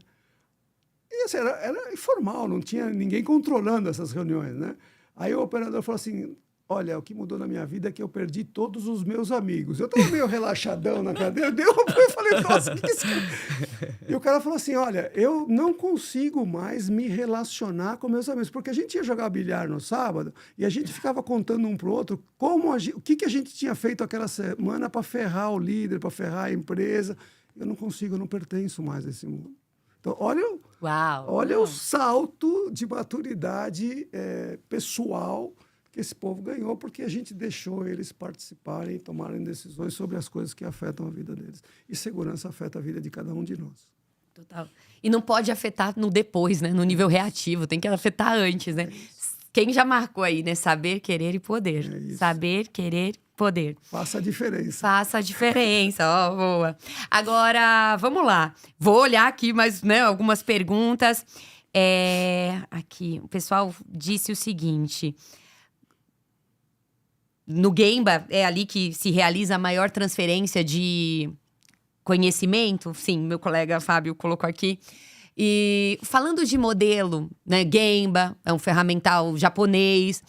S2: E assim, era informal, não tinha ninguém controlando essas reuniões, né? Aí o operador falou assim, olha, o que mudou na minha vida é que eu perdi todos os meus amigos. Eu estava meio relaxadão na cadeira, eu falei, nossa, o que esse cara... E o cara falou assim, olha, eu não consigo mais me relacionar com meus amigos, porque a gente ia jogar bilhar no sábado e a gente ficava contando um para o outro o que a gente tinha feito aquela semana para ferrar o líder, para ferrar a empresa. Eu não consigo, eu não pertenço mais a esse mundo. Então, olha o salto de maturidade pessoal que esse povo ganhou, porque a gente deixou eles participarem e tomarem decisões sobre as coisas que afetam a vida deles. E segurança afeta a vida de cada um de nós.
S1: Total. E não pode afetar no depois, né? No nível reativo, tem que afetar antes, né? Quem já marcou aí, né? Saber, querer e poder. Saber, querer, poder.
S2: Faça a diferença.
S1: Faça a diferença, ó, boa. Agora, vamos lá. Vou olhar aqui mais, né, algumas perguntas. Aqui, o pessoal disse o seguinte... No Gemba, é ali que se realiza a maior transferência de conhecimento. Sim, meu colega Fábio colocou aqui. E falando de modelo, né? Gemba é um ferramental japonês.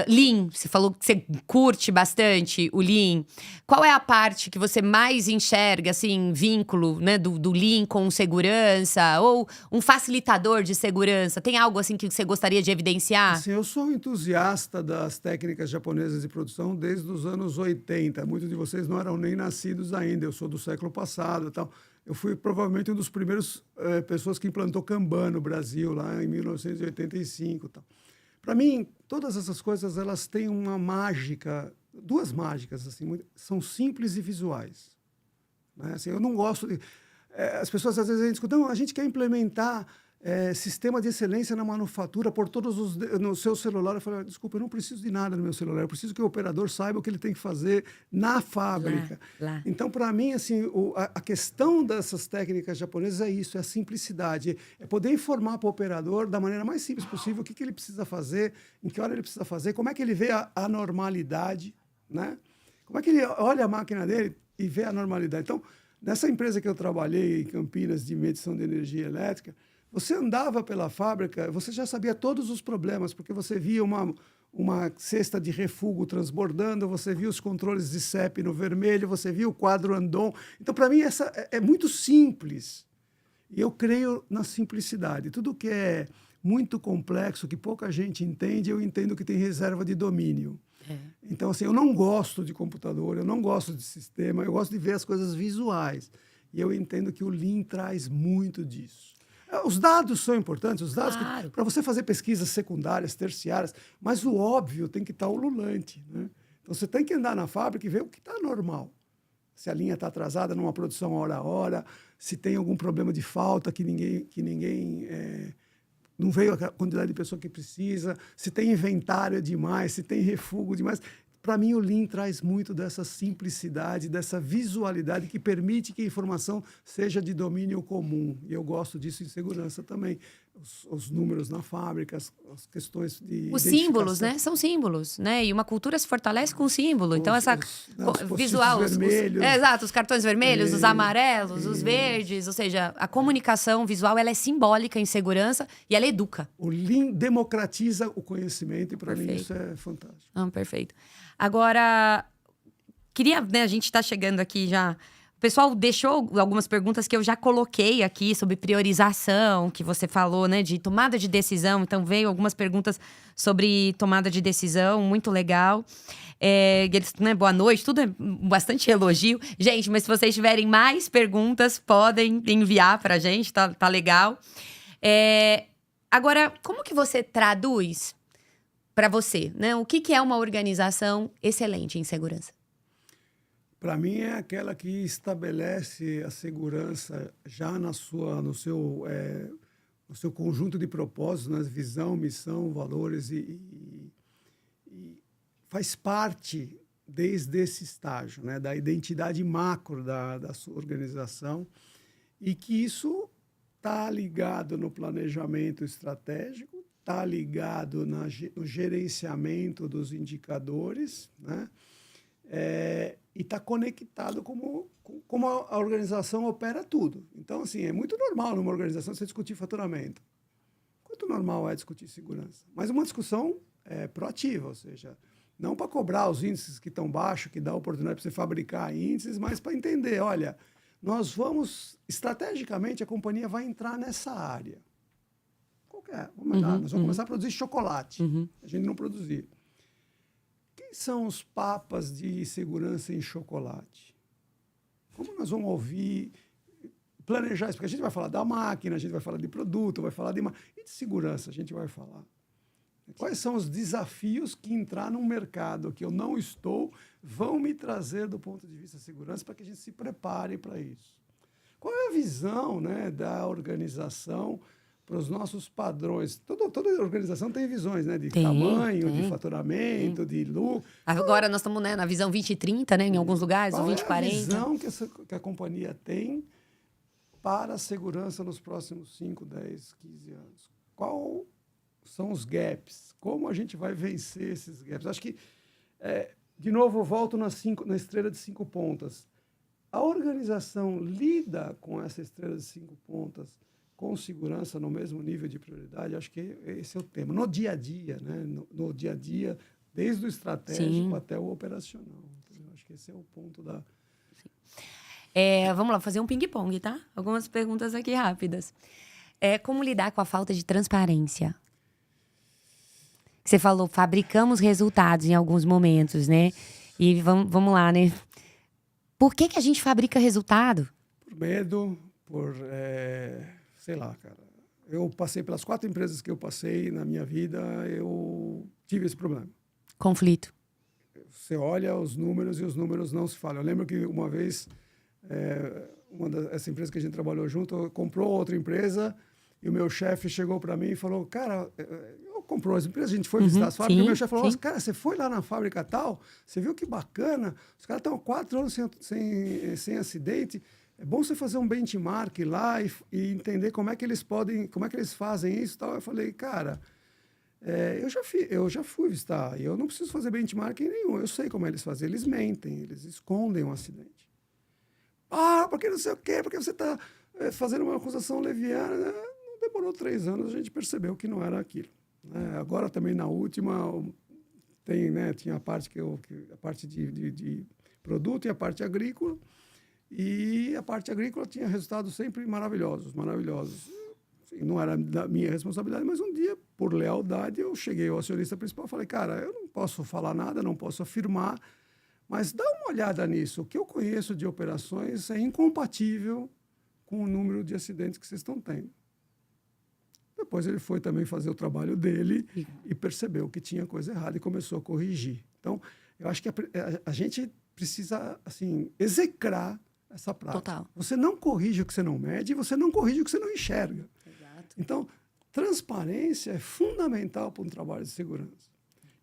S1: Lean, você falou que você curte bastante o Lean. Qual é a parte que você mais enxerga, assim, vínculo, né, do Lean com segurança? Ou um facilitador de segurança? Tem algo, assim, que você gostaria de evidenciar?
S2: Assim, eu sou um entusiasta das técnicas japonesas de produção desde os anos 80. Muitos de vocês não eram nem nascidos ainda. Eu sou do século passado e tal. Eu fui provavelmente um dos primeiros pessoas que implantou Kanban no Brasil, lá em 1985 e tal. Para mim, todas essas coisas, elas têm uma mágica, duas mágicas, assim, são simples e visuais. Né? Assim, eu não gosto de... as pessoas, às vezes, discutem, a gente quer implementar sistema de excelência na manufatura por todos no seu celular. Eu falo, desculpa, eu não preciso de nada no meu celular, eu preciso que o operador saiba o que ele tem que fazer na fábrica.
S1: Lá.
S2: Então, para mim, assim, a questão dessas técnicas japonesas é isso, é a simplicidade, é poder informar para o operador da maneira mais simples possível o que ele precisa fazer, em que hora ele precisa fazer, como é que ele vê a normalidade, né? Como é que ele olha a máquina dele e vê a normalidade. Então, nessa empresa que eu trabalhei em Campinas de medição de energia elétrica, você andava pela fábrica, você já sabia todos os problemas, porque você via uma cesta de refúgio transbordando, você via os controles de CEP no vermelho, você via o quadro Andon. Então, para mim, essa é muito simples. E eu creio na simplicidade. Tudo que é muito complexo, que pouca gente entende, eu entendo que tem reserva de domínio. Então, assim, eu não gosto de computador, eu não gosto de sistema, eu gosto de ver as coisas visuais. E eu entendo que o Lean traz muito disso. Os dados são importantes, os dados
S1: Claro.
S2: para você fazer pesquisas secundárias, terciárias, mas o óbvio tem que estar ululante, né? Então, você tem que andar na fábrica e ver o que está normal. Se a linha está atrasada numa produção hora a hora, se tem algum problema de falta que ninguém não veio a quantidade de pessoa que precisa, se tem inventário demais, se tem refúgio demais. Para mim, o Lean traz muito dessa simplicidade, dessa visualidade que permite que a informação seja de domínio comum. E eu gosto disso em segurança também. Os números na fábrica, as questões de
S1: Os símbolos, né? São símbolos, né? E uma cultura se fortalece com símbolo. Então, essa visual... Exato, os cartões vermelhos, os amarelos, os verdes. Ou seja, a comunicação visual, ela é simbólica em segurança e ela educa.
S2: O Lean democratiza o conhecimento e, para mim, isso é fantástico.
S1: Perfeito. Agora, queria, né, a gente está chegando aqui já... O pessoal deixou algumas perguntas que eu já coloquei aqui sobre priorização, que você falou, né, de tomada de decisão. Então, veio algumas perguntas sobre tomada de decisão, muito legal. Eles, né, boa noite, tudo é bastante elogio. Gente, mas se vocês tiverem mais perguntas, podem enviar para a gente, tá legal. Agora, como que você traduz para você, né? O que é uma organização excelente em segurança?
S2: Para mim, é aquela que estabelece a segurança já no seu conjunto de propósitos, né? Visão, missão, valores e faz parte desde esse estágio, né? Da identidade macro da sua organização e que isso está ligado no planejamento estratégico, está ligado no gerenciamento dos indicadores, né? E está conectado como a organização opera tudo. Então, assim, é muito normal numa organização você discutir faturamento. Quanto normal é discutir segurança? Mas uma discussão proativa, ou seja, não para cobrar os índices que estão baixos, que dá oportunidade para você fabricar índices, mas para entender, olha, estrategicamente, a companhia vai entrar nessa área. Qualquer, nós vamos começar a produzir chocolate. A gente não produzia. Quem são os papas de segurança em chocolate? Como nós vamos planejar isso? Porque a gente vai falar da máquina, a gente vai falar de produto, vai falar e de segurança a gente vai falar. Quais são os desafios que entrar num mercado que eu não estou vão me trazer do ponto de vista de segurança para que a gente se prepare para isso? Qual é a visão, né, da organização para os nossos padrões? Toda organização tem visões, né? De tamanho, de faturamento, de lucro.
S1: Agora nós estamos, né, na visão 2030, né, em alguns lugares, ou 2040.
S2: Qual é a visão que a companhia tem para a segurança nos próximos 5, 10, 15 anos? Qual são os gaps? Como a gente vai vencer esses gaps? Acho que, de novo, eu volto na estrela de 5 pontas. A organização lida com essa estrela de 5 pontas com segurança no mesmo nível de prioridade? Acho que esse é o tema. No dia a dia, né? No dia a dia, desde o estratégico até o operacional. Entendeu? Acho que esse é o ponto da...
S1: Vamos lá, fazer um ping-pong, tá? Algumas perguntas aqui rápidas. Como lidar com a falta de transparência? Você falou, fabricamos resultados em alguns momentos, né? E vamos lá, né? Por que a gente fabrica resultado?
S2: Por medo, sei lá, cara. Eu passei pelas 4 empresas que eu passei na minha vida, eu tive esse problema.
S1: Conflito.
S2: Você olha os números e os números não se falam. Eu lembro que uma vez, essa empresa que a gente trabalhou junto, comprou outra empresa e o meu chefe chegou para mim e falou, cara, comprou as empresas, a gente foi visitar as fábricas, e o meu chefe falou, cara, você foi lá na fábrica tal, você viu que bacana, os caras estão há 4 anos sem acidente, é bom você fazer um benchmark lá e entender como é que eles fazem isso e tal. Eu falei, cara, eu já fui visitar, e eu não preciso fazer benchmark nenhum, eu sei como eles fazem, eles mentem, eles escondem um acidente. Porque não sei o quê, porque você está fazendo uma acusação leviana. Não demorou 3 anos, a gente percebeu que não era aquilo. Agora também na última tinha a parte a parte de produto e a parte agrícola, e a parte agrícola tinha resultados sempre maravilhosos. Assim, não era da minha responsabilidade, mas um dia, por lealdade, eu cheguei ao acionista principal e falei, cara, eu não posso falar nada, não posso afirmar, mas dá uma olhada nisso. O que eu conheço de operações é incompatível com o número de acidentes que vocês estão tendo. Depois ele foi também fazer o trabalho dele e percebeu que tinha coisa errada e começou a corrigir. Então, eu acho que a gente precisa, assim, execrar essa prática.
S1: Total.
S2: Você não corrige o que você não mede e você não corrige o que você não enxerga.
S1: Exato.
S2: Então, transparência é fundamental para um trabalho de segurança.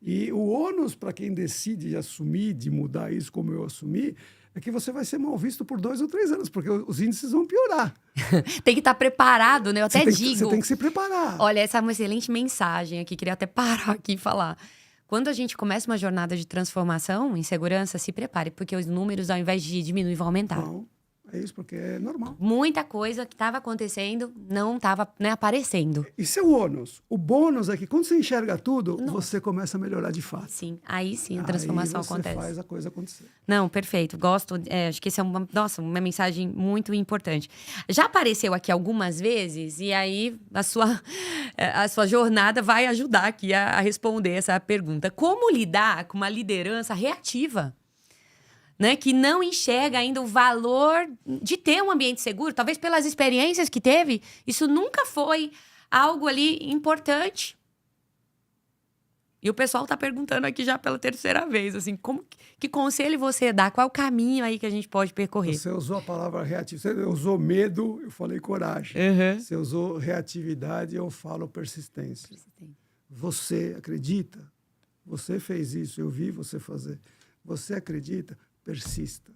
S2: E o ônus para quem decide assumir, de mudar isso como eu assumi, é que você vai ser mal visto por 2 ou 3 anos, porque os índices vão piorar.
S1: Tem que estar preparado, né? Eu até digo.
S2: Você tem que se preparar.
S1: Olha, essa é uma excelente mensagem aqui. Queria até parar aqui e falar. Quando a gente começa uma jornada de transformação em segurança, se prepare, porque os números, ao invés de diminuir, vão aumentar.
S2: Não, é isso, porque é normal.
S1: Muita coisa que estava acontecendo não estava, né, aparecendo.
S2: Isso é o ônus. O bônus é que quando você enxerga tudo, você começa a melhorar de fato.
S1: Sim, aí sim a transformação acontece.
S2: Aí você faz a coisa acontecer.
S1: Não, perfeito. Gosto. Acho que isso é uma mensagem muito importante. Já apareceu aqui algumas vezes, e aí a sua jornada vai ajudar aqui a responder essa pergunta. Como lidar com uma liderança reativa? Né, que não enxerga ainda o valor de ter um ambiente seguro, talvez pelas experiências que teve, isso nunca foi algo ali importante. E o pessoal tá perguntando aqui já pela terceira vez, assim, que conselho você dá? Qual é o caminho aí que a gente pode percorrer?
S2: Você usou a palavra reativo. Você usou medo, eu falei coragem.
S1: Uhum.
S2: Você usou reatividade, eu falo persistência. Você acredita? Você fez isso, eu vi você fazer. Você acredita? Persista.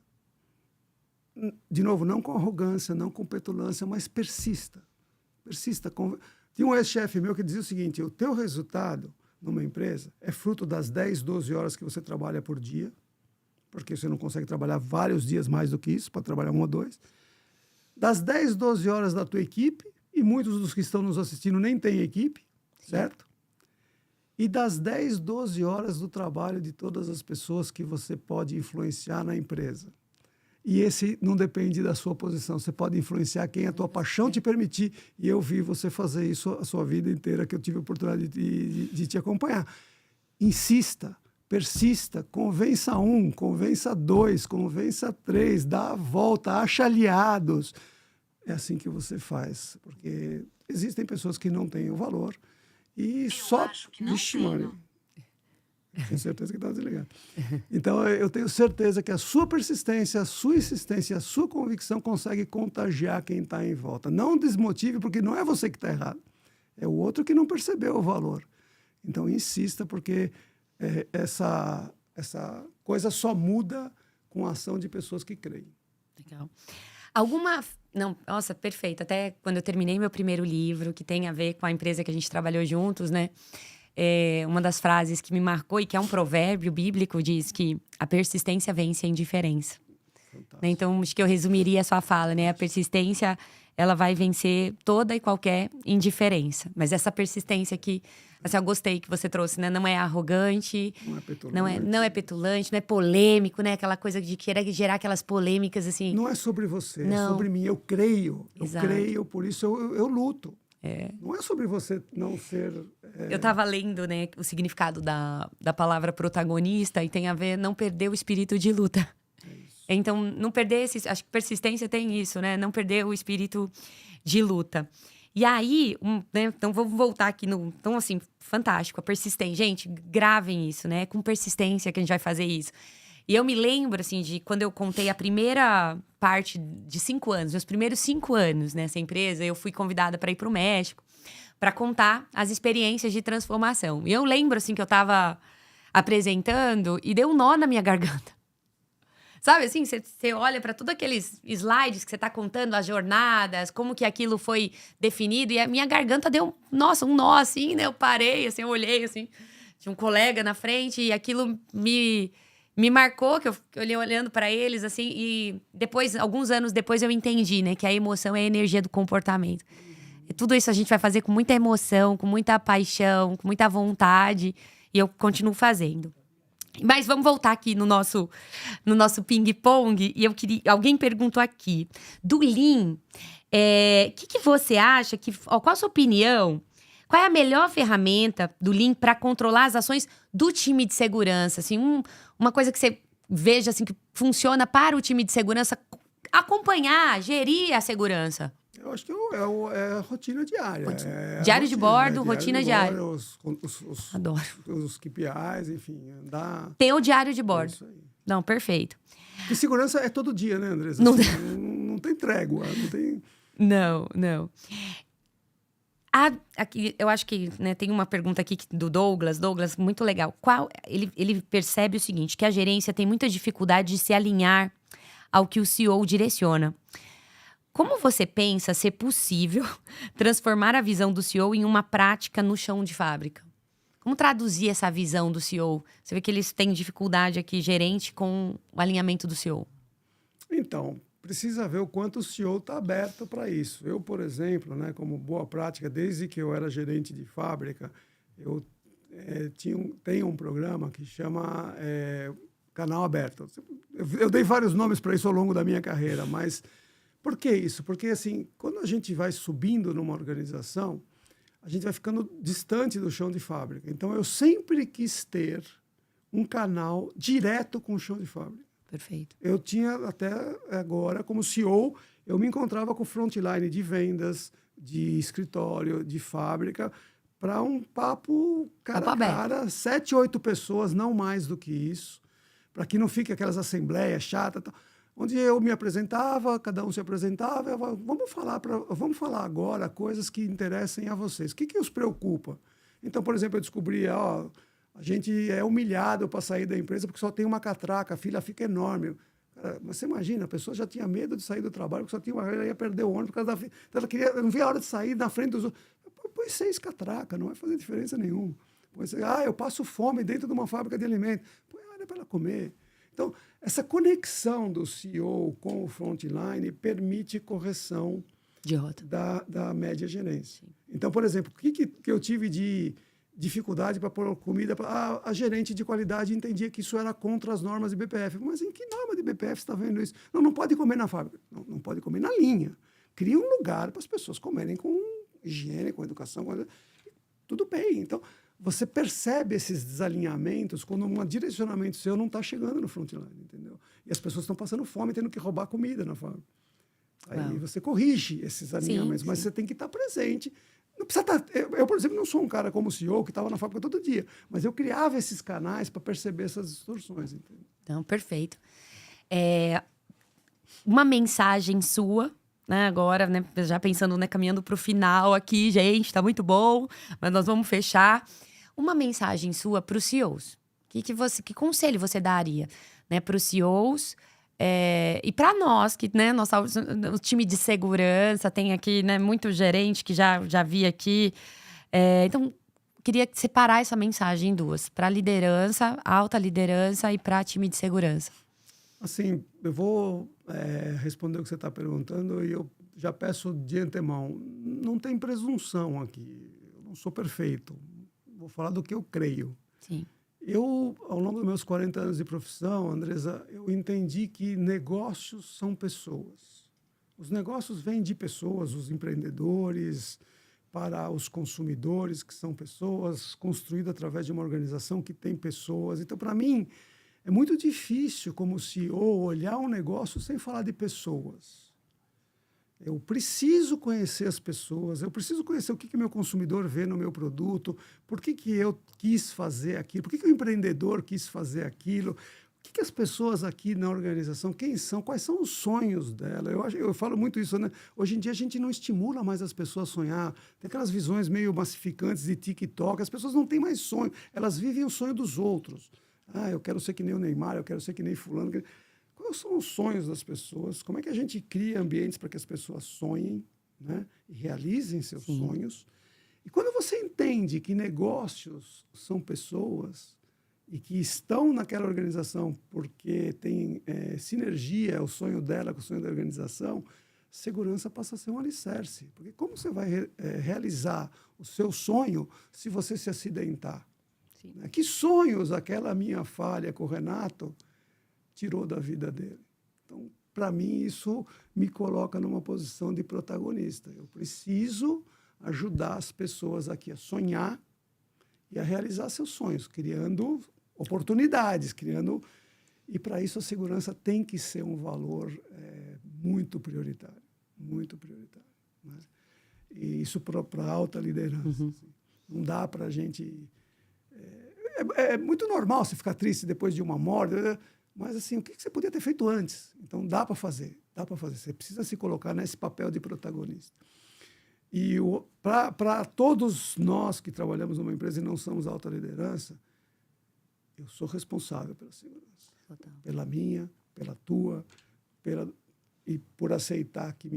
S2: De novo, não com arrogância, não com petulância, mas persista. Persista. Tinha um ex-chefe meu que dizia o seguinte: o teu resultado numa empresa é fruto das 10, 12 horas que você trabalha por dia, porque você não consegue trabalhar vários dias mais do que isso, para trabalhar 1 ou 2. Das 10, 12 horas da tua equipe, e muitos dos que estão nos assistindo nem têm equipe, certo? E das 10, 12 horas do trabalho de todas as pessoas que você pode influenciar na empresa. E esse não depende da sua posição. Você pode influenciar quem a tua paixão te permitir. E eu vi você fazer isso a sua vida inteira, que eu tive a oportunidade de te acompanhar. Insista, persista, convença 1, convença 2, convença 3, dá a volta, acha aliados. É assim que você faz. Porque existem pessoas que não têm o valor. E só...
S3: Acho que não.
S2: Vixe, Mari. Tenho certeza que está desligado. Então, eu tenho certeza que a sua persistência, a sua insistência, a sua convicção consegue contagiar quem está em volta. Não desmotive, porque não é você que está errado. É o outro que não percebeu o valor. Então, insista, porque essa coisa só muda com a ação de pessoas que creem.
S1: Legal. Não, nossa, perfeito. Até quando eu terminei meu primeiro livro, que tem a ver com a empresa que a gente trabalhou juntos, né? Uma das frases que me marcou e que é um provérbio bíblico diz que a persistência vence a indiferença. Né? Então, acho que eu resumiria a sua fala, né? A persistência, ela vai vencer toda e qualquer indiferença. Mas essa persistência que, assim, eu gostei que você trouxe, né? Não é arrogante,
S2: Não é petulante.
S1: não é petulante, não é polêmico, né? Aquela coisa de querer gerar aquelas polêmicas, assim.
S2: Não é sobre você,
S1: Não.
S2: é sobre mim. Eu creio,
S1: Exato.
S2: por isso eu luto. Não é sobre você não ser...
S1: Eu estava lendo, né, o significado da palavra protagonista e tem a ver não perder o espírito de luta. Então, não perder acho que persistência tem isso, né? Não perder o espírito de luta. E aí, né, então vamos voltar aqui então, assim, fantástico, a persistência. Gente, gravem isso, né? Com persistência que a gente vai fazer isso. E eu me lembro, assim, de quando eu contei a primeira parte de 5 anos, meus primeiros 5 anos nessa empresa, eu fui convidada para ir para o México para contar as experiências de transformação. E eu lembro, assim, que eu estava apresentando e deu um nó na minha garganta. Sabe, assim, você olha para todos aqueles slides que você está contando, as jornadas, como que aquilo foi definido, e a minha garganta deu, nossa, um nó, assim, né? Eu parei, assim, eu olhei, assim, tinha um colega na frente e aquilo me marcou, que eu olhei olhando para eles, assim, e depois, alguns anos depois, eu entendi, né, que a emoção é a energia do comportamento. E tudo isso a gente vai fazer com muita emoção, com muita paixão, com muita vontade, e eu continuo fazendo. Mas vamos voltar aqui no nosso ping-pong, e alguém perguntou aqui, do Lean, que você acha, qual a sua opinião? Qual é a melhor ferramenta do Lean para controlar as ações do time de segurança? Assim, uma coisa que você veja assim, que funciona para o time de segurança acompanhar, gerir a segurança.
S2: Eu acho que é a rotina diária.
S1: Diário de bordo, rotina diária.
S2: Adoro. Os KPIs, enfim, andar...
S1: Tem o diário de bordo.
S2: É isso aí.
S1: Não, perfeito.
S2: E segurança é todo dia, né, Andressa?
S1: Não,
S2: não tem trégua, não tem...
S1: Não. Aqui, eu acho que, né, tem uma pergunta aqui do Douglas, muito legal. Ele percebe o seguinte, que a gerência tem muita dificuldade de se alinhar ao que o CEO direciona. Como você pensa ser possível transformar a visão do CEO em uma prática no chão de fábrica? Como traduzir essa visão do CEO? Você vê que eles têm dificuldade aqui, gerente, com o alinhamento do CEO.
S2: Então, precisa ver o quanto o CEO está aberto para isso. Eu, por exemplo, né, como boa prática, desde que eu era gerente de fábrica, eu tenho um programa que chama Canal Aberto. Eu dei vários nomes para isso ao longo da minha carreira, mas por que isso? Porque, assim, quando a gente vai subindo numa organização, a gente vai ficando distante do chão de fábrica. Então, eu sempre quis ter um canal direto com o chão de fábrica.
S1: Perfeito.
S2: Eu tinha até agora, como CEO, eu me encontrava com o frontline de vendas, de escritório, de fábrica, para um papo cara
S1: Papo
S2: a
S1: aberto.
S2: cara, 7, 8 pessoas, não mais do que isso, para que não fique aquelas assembleias chatas, onde eu me apresentava, cada um se apresentava, eu falava, vamos falar agora coisas que interessem a vocês. O que os preocupa? Então, por exemplo, eu descobri, ó, a gente é humilhado para sair da empresa porque só tem uma catraca, a fila fica enorme. Cara, mas você imagina, a pessoa já tinha medo de sair do trabalho, porque só tinha ela ia perder o ônibus por causa da fila. Então ela não via a hora de sair na frente dos outros. Põe 6 catracas, não vai fazer diferença nenhuma. Eu passo fome dentro de uma fábrica de alimentos. Põe área para ela comer. Então, essa conexão do CEO com o frontline permite correção
S1: De rota.
S2: da média gerência. Então, por exemplo, o que eu tive de dificuldade para pôr comida? A gerente de qualidade entendia que isso era contra as normas de BPF. Mas em que norma de BPF você está vendo isso? Não pode comer na fábrica. Não pode comer na linha. Cria um lugar para as pessoas comerem com higiene, com educação. Tudo bem. Então, você percebe esses desalinhamentos quando um direcionamento seu não está chegando no frontline, entendeu? E as pessoas estão passando fome, tendo que roubar comida na fábrica. Aí você corrige esses alinhamentos, mas você tem que estar presente. Não precisa estar... Eu, por exemplo, não sou um cara como o CEO que estava na fábrica todo dia, mas eu criava esses canais para perceber essas distorções, entendeu?
S1: Então, perfeito. Uma mensagem sua, né, agora, né, já pensando, né, caminhando para o final aqui, gente, tá muito bom, mas nós vamos fechar. Uma mensagem sua para os CEOs. Que conselho você daria, né, para os CEOs e para nós, que, né, o time de segurança tem aqui, né, muito gerente que já vi aqui. Então, queria separar essa mensagem em duas: para liderança, alta liderança, e para time de segurança.
S2: Assim, eu vou responder o que você está perguntando e eu já peço de antemão, não tem presunção aqui, eu não sou perfeito, vou falar do que eu creio.
S1: Sim.
S2: Eu, ao longo dos meus 40 anos de profissão, Andresa, eu entendi que negócios são pessoas. Os negócios vêm de pessoas, os empreendedores, para os consumidores, que são pessoas, construído através de uma organização que tem pessoas. Então, para mim, é muito difícil, como CEO, olhar um negócio sem falar de pessoas. Eu preciso conhecer as pessoas, eu preciso conhecer o que meu consumidor vê no meu produto, por que eu quis fazer aquilo, por que o empreendedor quis fazer aquilo, o que as pessoas aqui na organização, quem são, quais são os sonhos dela. Eu falo muito isso, né? Hoje em dia a gente não estimula mais as pessoas a sonhar, tem aquelas visões meio massificantes de TikTok, as pessoas não têm mais sonho, elas vivem o sonho dos outros. Eu quero ser que nem o Neymar, eu quero ser que nem fulano. Quais são os sonhos das pessoas? Como é que a gente cria ambientes para que as pessoas sonhem, né, e realizem seus sonhos? E quando você entende que negócios são pessoas e que estão naquela organização porque tem sinergia, o sonho dela com o sonho da organização, segurança passa a ser um alicerce. Porque como você vai realizar o seu sonho se você se acidentar? Que sonhos aquela minha falha com o Renato tirou da vida dele? Então, para mim, isso me coloca numa posição de protagonista. Eu preciso ajudar as pessoas aqui a sonhar e a realizar seus sonhos, criando oportunidades, E, para isso, a segurança tem que ser um valor muito prioritário. Muito prioritário. Né? E isso para alta liderança. Assim. Não dá para a gente... É muito normal você ficar triste depois de uma morte, mas assim, o que você podia ter feito antes? Então, dá para fazer. Você precisa se colocar nesse papel de protagonista. E para todos nós que trabalhamos numa empresa e não somos alta liderança, eu sou responsável pela segurança. Total. Pela minha, pela tua, e por aceitar que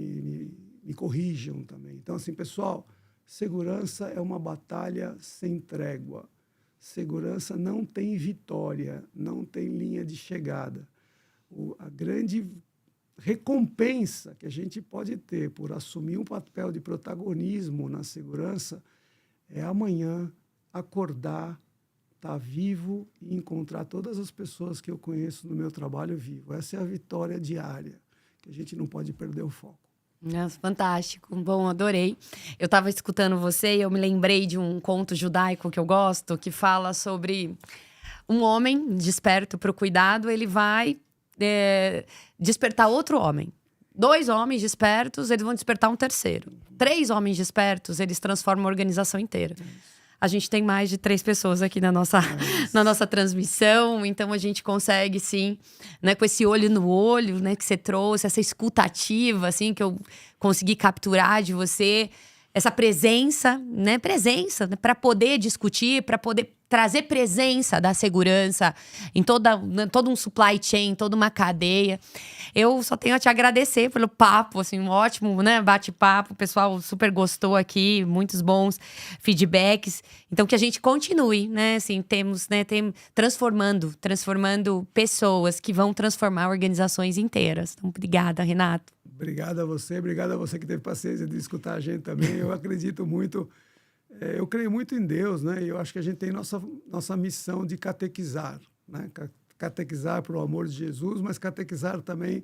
S2: me corrijam também. Então, assim, pessoal, segurança é uma batalha sem trégua. Segurança não tem vitória, não tem linha de chegada. A grande recompensa que a gente pode ter por assumir um papel de protagonismo na segurança é amanhã acordar, estar vivo e encontrar todas as pessoas que eu conheço no meu trabalho vivo. Essa é a vitória diária, que a gente não pode perder o foco.
S1: Nossa, fantástico. Bom, adorei. Eu estava escutando você e eu me lembrei de um conto judaico que eu gosto, que fala sobre um homem desperto para o cuidado, ele vai despertar outro homem. 2 homens despertos, eles vão despertar um terceiro. 3 homens despertos, eles transformam a organização inteira. A gente tem mais de 3 pessoas aqui na nossa transmissão, então a gente consegue, sim, né, com esse olho no olho, né, que você trouxe, essa escutativa, assim, que eu consegui capturar de você, essa presença, né, para poder discutir, para poder trazer presença da segurança em todo um supply chain, toda uma cadeia. Eu só tenho a te agradecer pelo papo, assim, um ótimo, né, bate-papo. O pessoal super gostou aqui, muitos bons feedbacks. Então, que a gente continue, né, assim, transformando pessoas que vão transformar organizações inteiras. Então, obrigada, Renato.
S2: Obrigado a você que teve paciência de escutar a gente também. Eu acredito muito, eu creio muito em Deus, né? E eu acho que a gente tem nossa missão de catequizar, né? Catequizar para o amor de Jesus, mas catequizar também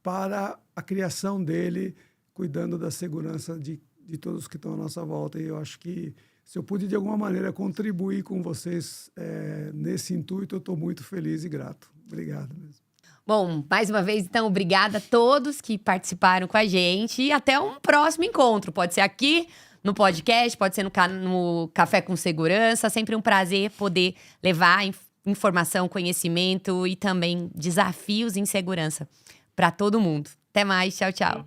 S2: para a criação dele, cuidando da segurança de todos que estão à nossa volta. E eu acho que se eu pude, de alguma maneira, contribuir com vocês nesse intuito, eu estou muito feliz e grato. Obrigado mesmo.
S1: Bom, mais uma vez, então, obrigada a todos que participaram com a gente e até um próximo encontro. Pode ser aqui no podcast, pode ser no Café com Segurança. Sempre um prazer poder levar informação, conhecimento e também desafios em segurança para todo mundo. Até mais, tchau, tchau.